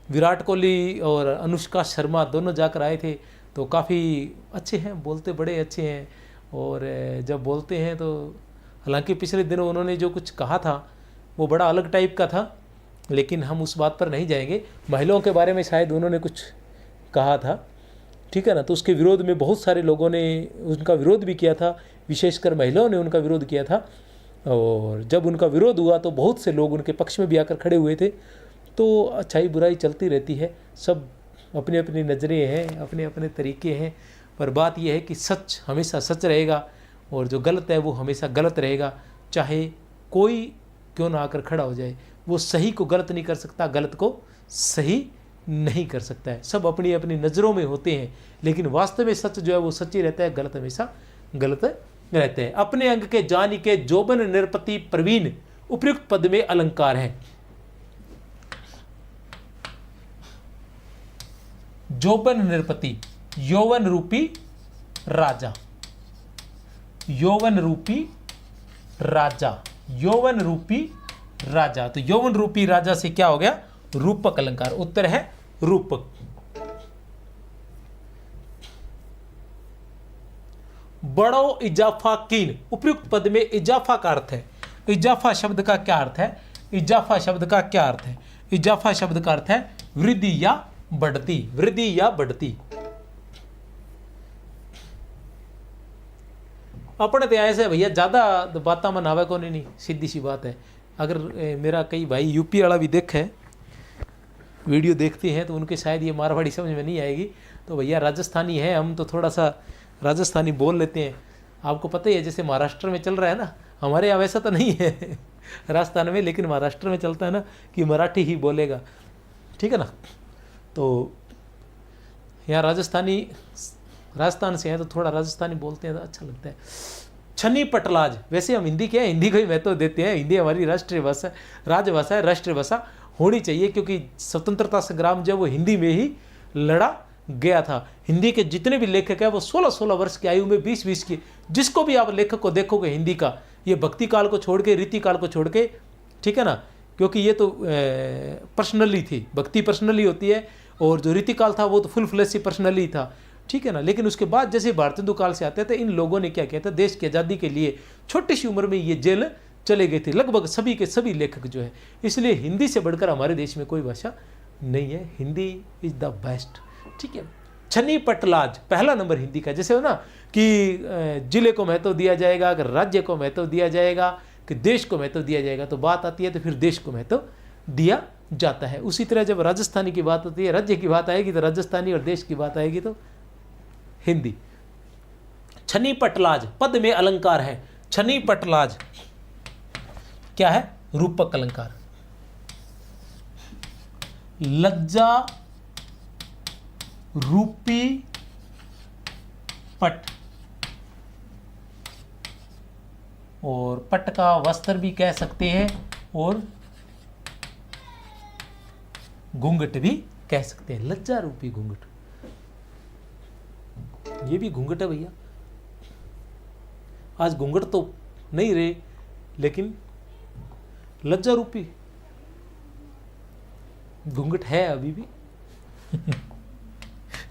Speaker 1: विराट कोहली और अनुष्का शर्मा दोनों जाकर आए थे। तो काफ़ी अच्छे हैं, बोलते बड़े अच्छे हैं, और जब बोलते हैं तो, हालांकि पिछले दिनों उन्होंने जो कुछ कहा था वो बड़ा अलग टाइप का था, लेकिन हम उस बात पर नहीं जाएंगे। महिलाओं के बारे में शायद उन्होंने कुछ कहा था। ठीक है ना, तो उसके विरोध में बहुत सारे लोगों ने उनका विरोध भी किया था, विशेषकर महिलाओं ने उनका विरोध किया था। और जब उनका विरोध हुआ तो बहुत से लोग उनके पक्ष में भी आकर खड़े हुए थे। तो अच्छाई बुराई चलती रहती है, सब अपनी अपनी नज़रें हैं, अपने अपने तरीके हैं, पर बात यह है कि सच हमेशा सच रहेगा और जो गलत है वो हमेशा गलत रहेगा। चाहे कोई क्यों ना आकर खड़ा हो जाए, वो सही को गलत नहीं कर सकता, गलत को सही नहीं कर सकता है। सब अपनी अपनी नज़रों में होते हैं, लेकिन वास्तव में सच जो है वो सच्ची रहता है, गलत हमेशा गलत रहते हैं। अपने अंग के जानी के जोबन निरपति प्रवीण उपयुक्त पद में अलंकार है। जोबन निरपति, यौवन रूपी राजा, यौवन रूपी राजा, यौवन रूपी राजा। तो यौवन रूपी राजा से क्या हो गया, रूपक अलंकार। उत्तर है रूपक। बड़ो इजाफा कीन, उपयुक्त पद में इजाफा का अर्थ है। इजाफा शब्द का क्या अर्थ है, इजाफा शब्द का क्या अर्थ है, इजाफा शब्द का अर्थ है वृद्धि या बढ़ती, वृद्धि या बढ़ती। अपने तो ऐसे भैया ज्यादा बात मन आवे को नहीं, सीधी सी बात है। अगर मेरा कई भाई यूपी वाला भी देखे वीडियो देखते हैं तो उनके शायद ये मारवाड़ी समझ में नहीं आएगी, तो भैया राजस्थानी है हम, तो थोड़ा सा राजस्थानी बोल लेते हैं। आपको पता ही है जैसे महाराष्ट्र में चल रहा है ना, हमारे यहाँ वैसा तो नहीं है राजस्थान में, लेकिन महाराष्ट्र में चलता है ना कि मराठी ही बोलेगा। ठीक है ना, तो यहाँ राजस्थान से हैं तो थोड़ा राजस्थानी बोलते हैं तो अच्छा लगता है। छनी पटलाज, वैसे हम हिंदी क्या है, हिंदी को ही महत्व देते हैं, हिंदी हमारी राष्ट्रीय भाषा, राजभाषा है, राष्ट्रीय भाषा होनी चाहिए, क्योंकि स्वतंत्रता संग्राम जब वो हिंदी में ही लड़ा गया था। हिंदी के जितने भी लेखक हैं वो 16-16 वर्ष की आयु में 20-20 की, जिसको भी आप लेखक को देखोगे हिंदी का, ये भक्ति काल को छोड़ के, रीति काल को छोड़ के, ठीक है ना, क्योंकि ये तो पर्सनली थी, भक्ति पर्सनली होती है और जो रीतिकाल था वो तो फुल फ्लैशी पर्सनली था, ठीक है ना। लेकिन उसके बाद जैसे भारतेंदु काल से आते थे, इन लोगों ने क्या किया था, देश की आज़ादी के लिए छोटी सी उम्र में ये जेल चले गए थे लगभग सभी के सभी लेखक जो है। इसलिए हिंदी से बढ़कर हमारे देश में कोई भाषा नहीं है, हिंदी इज द बेस्ट, ठीक है। छनी पटलाज पहला नंबर हिंदी का, जैसे हो ना कि जिले को महत्व दिया जाएगा, अगर राज्य को महत्व दिया जाएगा, कि देश को महत्व दिया जाएगा, तो बात आती है तो फिर देश को महत्व दिया जाता है। उसी तरह जब राजस्थानी की बात होती है, राज्य की बात आएगी तो राजस्थानी, और देश की बात आएगी तो हिंदी। छनी पटलाज पद में अलंकार है। छनी पटलाज क्या है? रूपक अलंकार। लज्जा रूपी पट, और पट का वस्त्र भी कह सकते हैं, और घूंघट भी कह सकते हैं। लज्जा रूपी घूंघट, ये भी घूंघट है भैया। आज घूंघट तो नहीं रहे, लेकिन लज्जा रूपी घूंघट है अभी भी।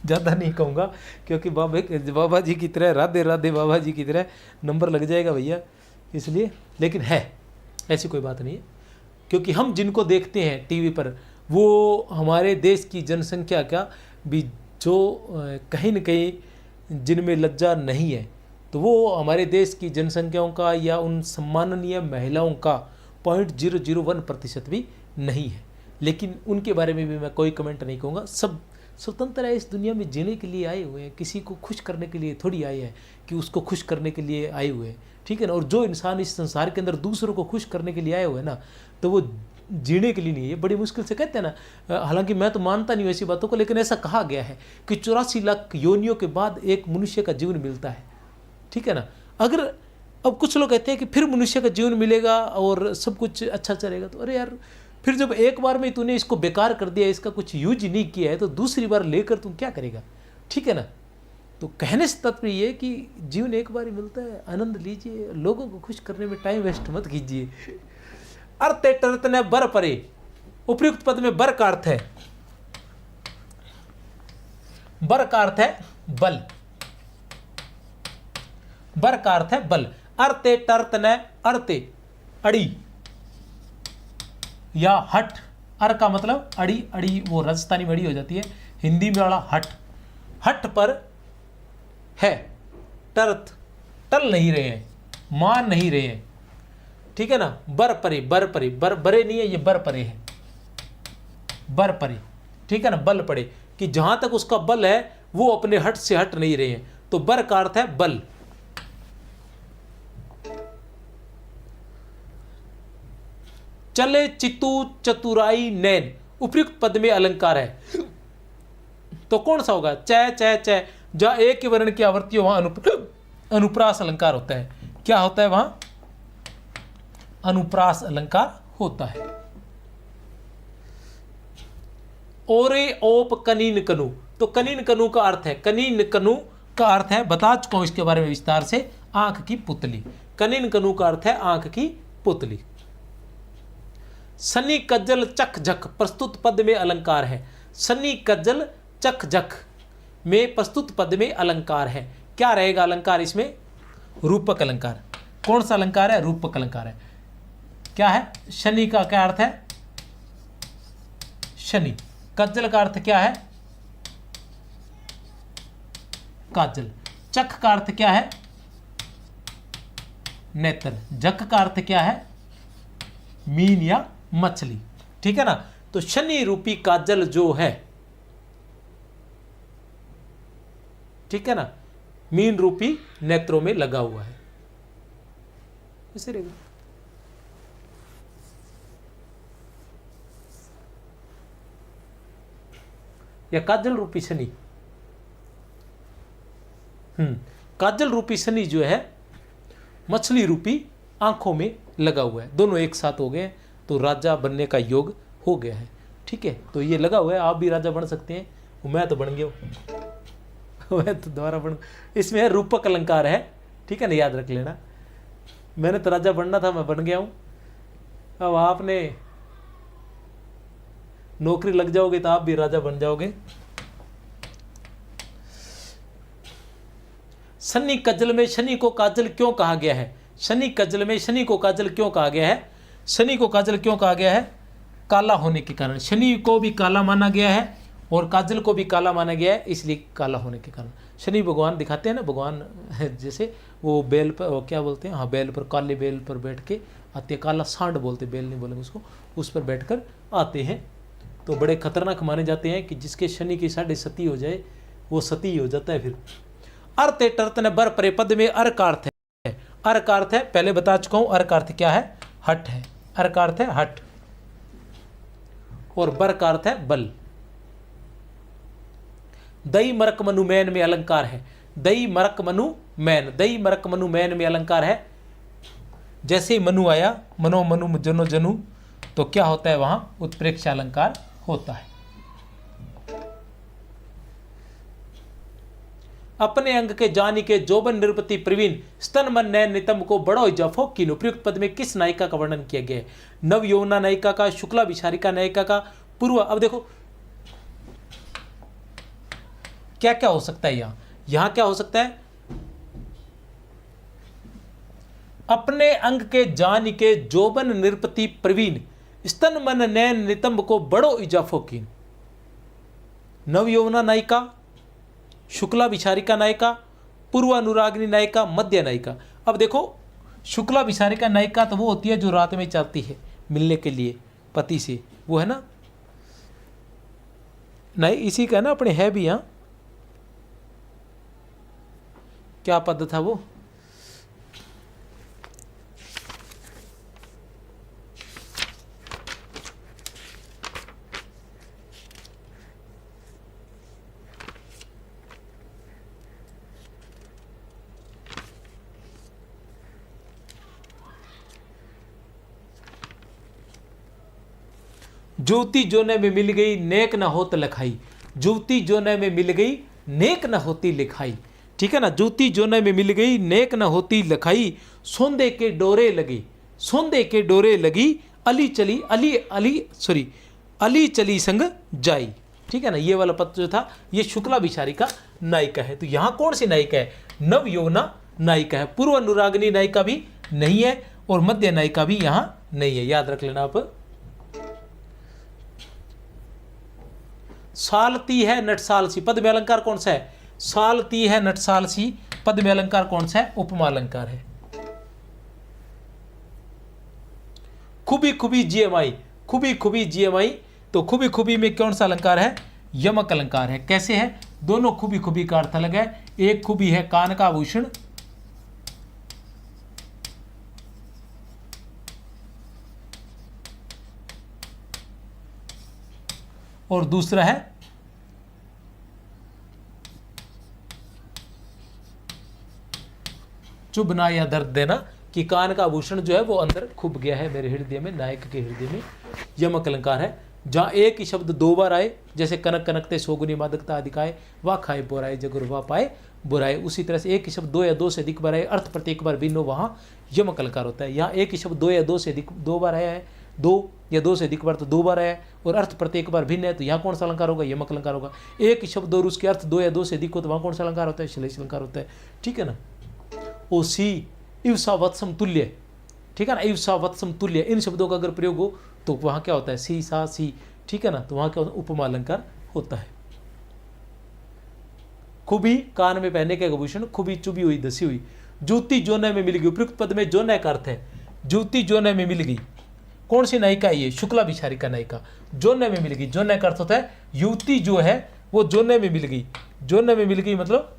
Speaker 1: ज़्यादा नहीं कहूँगा, क्योंकि बाबा जी की तरह, राधे राधे बाबा जी की तरह नंबर लग जाएगा भैया, इसलिए। लेकिन है, ऐसी कोई बात नहीं है, क्योंकि हम जिनको देखते हैं टीवी पर, वो हमारे देश की जनसंख्या का भी जो कहीं न कहीं जिनमें लज्जा नहीं है, तो वो हमारे देश की जनसंख्याओं का या उन सम्माननीय महिलाओं का 0.001% भी नहीं है। लेकिन उनके बारे में भी मैं कोई कमेंट नहीं कहूँगा। सब स्वतंत्र है, इस दुनिया में जीने के लिए आए हुए हैं, किसी को खुश करने के लिए थोड़ी आए हैं कि उसको खुश करने के लिए आए हुए हैं, ठीक है ना। और जो इंसान इस संसार के अंदर दूसरों को खुश करने के लिए आए हुए हैं ना, तो वो जीने के लिए नहीं है। बड़ी मुश्किल से कहते हैं ना, हालांकि मैं तो मानता नहीं हूँ ऐसी बातों को, लेकिन ऐसा कहा गया है कि 84 लाख योनियों के बाद एक मनुष्य का जीवन मिलता है, ठीक है ना। अगर अब कुछ लोग कहते हैं कि फिर मनुष्य का जीवन मिलेगा और सब कुछ अच्छा चलेगा, तो अरे यार, फिर जब एक बार में तूने इसको बेकार कर दिया, इसका कुछ यूज नहीं किया है, तो दूसरी बार लेकर तुम क्या करेगा, ठीक है ना। तो कहने से तात्पर्य ये कि जीवन एक बार ही मिलता है, आनंद लीजिए, लोगों को खुश करने में टाइम वेस्ट मत कीजिए। अर्थे टरत ने बर परे, उपयुक्त पद में बर का अर्थ है, बर का अर्थ है बल, बर का अर्थ है बल। अर्थे टर्त ने, अर्थे अड़ी या हट, अर का मतलब अड़ी, अड़ी वो राजस्थानी में अड़ी हो जाती है, हिंदी में वाला हट, हट पर है। टर्त टल नहीं रहे हैं, मान नहीं रहे हैं, ठीक है ना। बर परे, बर परे, बर बरे नहीं है, ये बर परे है, बर परे, ठीक है ना। बल पड़े कि जहां तक उसका बल है वो अपने हट से हट नहीं रहे हैं, तो बर का अर्थ है बल। चले चितू चतुराई नैन, उपयुक्त पद में अलंकार है, तो कौन सा होगा? च च च, जहां एक के वर्ण की आवृत्ति हो वहां अनुप्रास अलंकार होता है। क्या होता है वहां? अनुप्रास अलंकार होता है। ओरे ओप कनीन कनु, तो कनीन कनु का अर्थ है, कनीन कनु का अर्थ है, बता चुका हूं इसके बारे में विस्तार से, आंख की पुतली। कनीन कनु का अर्थ है आंख की पुतली। सनी कज्जल चक झक, प्रस्तुत पद में अलंकार है। सनी कज्जल चक झक में प्रस्तुत पद में अलंकार है। क्या रहेगा अलंकार इसमें? रूपक अलंकार। कौन सा अलंकार है? रूपक अलंकार है। क्या है? शनि का क्या अर्थ है? शनि। कज्जल का अर्थ क्या है? काजल। चक का अर्थ क्या है? नेत्र। जक का अर्थ क्या है? मीन या मछली, ठीक है ना। तो शनि रूपी काजल जो है, ठीक है ना, मीन रूपी नेत्रों में लगा हुआ है, ऐसे रहेगा। या काजल रूपी शनि, काजल रूपी शनि जो है मछली रूपी आंखों में लगा हुआ है, दोनों एक साथ हो गए तो राजा बनने का योग हो गया है, ठीक है। तो ये लगा हुआ है, आप भी राजा बन सकते हैं। मैं तो बन गया हूँ, मैं तो दोबारा बन, इसमें है रूपक अलंकार है, ठीक है ना, याद रख लेना। मैंने तो राजा बनना था, मैं बन गया हूँ। अब आपने नौकरी लग जाओगे तो आप भी राजा बन जाओगे। शनि कजल में शनि को काजल क्यों कहा गया है? शनि कजल में शनि को काजल क्यों कहा गया है? शनि को काजल क्यों कहा गया है? काला होने के कारण। शनि को भी काला माना गया है और काजल को भी काला माना गया है, इसलिए काला होने के कारण। शनि भगवान दिखाते हैं ना, भगवान जैसे वो बेल पर, वो क्या बोलते हैं, हाँ बेल पर, काले बेल पर बैठ के आते हैं, काला सांड बोलते, बेल नहीं बोलेंगे उसको, उस पर बैठकर आते हैं। तो बड़े खतरनाक माने जाते हैं कि जिसके शनि की 7.5 हो जाए वो सती हो जाता है। फिर अर्थ टर्त ने बर परे पद में अर का अर्थ है। अर का अर्थ है, पहले बता चुका हूं, अर का अर्थ क्या है? हट है। अर का अर्थ है हट और बर का अर्थ है बल। दई मरक मनु मैन में अलंकार है। दई मरक मनु मैन, दई मरक मनु मैन में अलंकार है। जैसे ही मनु आया, मनो मनु जनो जनु, तो क्या होता है वहां? उत्प्रेक्ष अलंकार होता है। अपने अंग के जानी के जोबन निरुपति प्रवीण स्तन मन नयन नितंब को बड़ो जफो कीन। उपयुक्त पद में किस नायिका का वर्णन किया गया है? नव यौवना नायिका का, शुक्ला विशारिका नायिका का, पूर्व। अब देखो क्या क्या हो सकता है यहां क्या हो सकता है? अपने अंग के जान के जोबन निरुपति प्रवीण स्तन मन नयन नितंब को बड़ो इजाफो कीन। नव यौवना नायिका, शुक्ला विचारिका नायिका, पूर्व अनुरागिनी नायिका, मध्य नायिका। अब देखो शुक्ला विचारिका नायिका तो वो होती है जो रात में चाहती है मिलने के लिए पति से, वो है ना, नहीं इसी का ना अपने है भी। यहाँ क्या पद था वो? ज्योति जोने में मिल गई नेक न होत लिखाई। ज्योति जोने में मिल गई नेक न होती लिखाई। ठीक है ना, ज्योति जोने में मिल गई नेक न होती लिखाई। सोंदे के डोरे लगी, सोंदे के डोरे लगी, अली चली अली चली संग जाई। ठीक है ना, ये वाला पद जो था ये शुक्ला विचारिका नायिका है। तो यहां कौन सी नायिका है? नव यौवना नायिका है। पूर्व अनुरागिनी नायिका भी नहीं है और मध्य नायिका भी यहां नहीं है, याद रख लेना आप। सालती है नटसाल सी, पद में अलंकार कौन सा है? सालती है नटसाल सी, पद में अलंकार कौन सा है? उपमा अलंकार है। खुबी खुबी जीएमआई, खुबी खुबी जीएमआई, तो खुबी खुबी में कौन सा अलंकार है? यमक अलंकार है। कैसे है? दोनों खुबी खुबी का अर्थ अलग है। एक खुबी है कान का आभूषण, और दूसरा है चुभना या दर्द देना, कि कान का आभूषण जो है वो अंदर खुब गया है मेरे हृदय में, नायक के हृदय में। यमक अलंकार है। जहां एक ही शब्द 2 बार आए, जैसे कनक कनकते सोगुनी मादकता अधिकाय, वाह खाए बोराए जगुर वाह पाए बुराए, उसी तरह से एक ही शब्द 2 या 2 से अधिक बार आए, अर्थ प्रत्येक बार भिन्न हो, वहां यमक अलंकार होता है। यहाँ एक ही शब्द 2 या 2 से अधिक 2 बार आया है, 2 या 2 से अधिक बार तो 2 बार आया, और अर्थ प्रत्येक बार भिन्न है, तो यहाँ कौन सा अलंकार होगा? यमक अलंकार होगा। एक ही शब्द और उसके अर्थ 2 या 2 से अधिक हो, तो वहाँ कौन सा अलंकार होता है? श्लेष अलंकार होता है। ठीक है ना। ओ सी इवसा वत्सम तुल्य, ठीक है ना, इवसा वत्सम तुल्य, इन शब्दों का अगर प्रयोग हो तो वहाँ क्या होता है? सी सा सी। ठीक है ना, तो वहाँ क्या होता है? उपमा अलंकार होता है। खुबी कान में पहनने के आभूषण, खुबी चुभी हुई धसी हुई। ज्योति जोने में मिल गई, उपयुक्त पद में जोने का अर्थ है ज्योति जोने में मिल गई। कौन सी नायिका है ये? शुक्ला विचारिका नायिका। जोने में मिल गई, जोने का अर्थ होता है युवती जो है वो जोने में मिल गई। जोने में मिल गई मतलब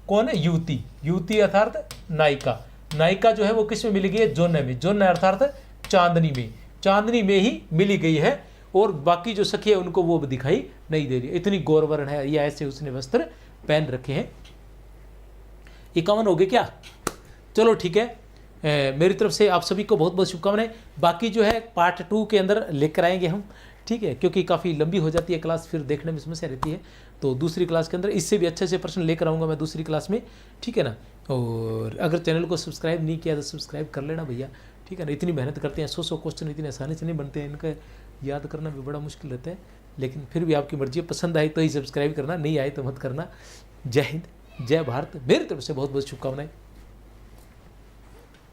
Speaker 1: कौन है? युवती। युवती अर्थात नायिका। नायिका जो है वो किस में मिल गई है? जोने में। जोने अर्थात चांदनी में, चांदनी में ही मिली गई है, और बाकी जो सखी है उनको वो दिखाई नहीं दे रही। इतनी गौरवर्ण है, या ऐसे उसने वस्त्र पहन रखे हैं। 51 हो गए क्या? चलो ठीक है, मेरी तरफ से आप सभी को बहुत बहुत शुभकामनाएं। बाकी जो है पार्ट 2 के अंदर लेकर आएंगे हम, ठीक है, क्योंकि काफ़ी लंबी हो जाती है क्लास, फिर देखने में समस्या रहती है। तो दूसरी क्लास के अंदर इससे भी अच्छे से प्रश्न लेकर आऊँगा मैं दूसरी क्लास में, ठीक है ना। और अगर चैनल को सब्सक्राइब नहीं किया तो सब्सक्राइब कर लेना भैया, ठीक है ना। इतनी मेहनत करते हैं, 100 क्वेश्चन इतने आसानी से नहीं बनते हैं इनके, याद करना भी बड़ा मुश्किल रहता है, लेकिन फिर भी आपकी मर्जी है। पसंद आए तो ही सब्सक्राइब करना, नहीं आए तो मत करना। जय हिंद, जय भारत, मेरी तरफ से बहुत बहुत शुभकामनाएं।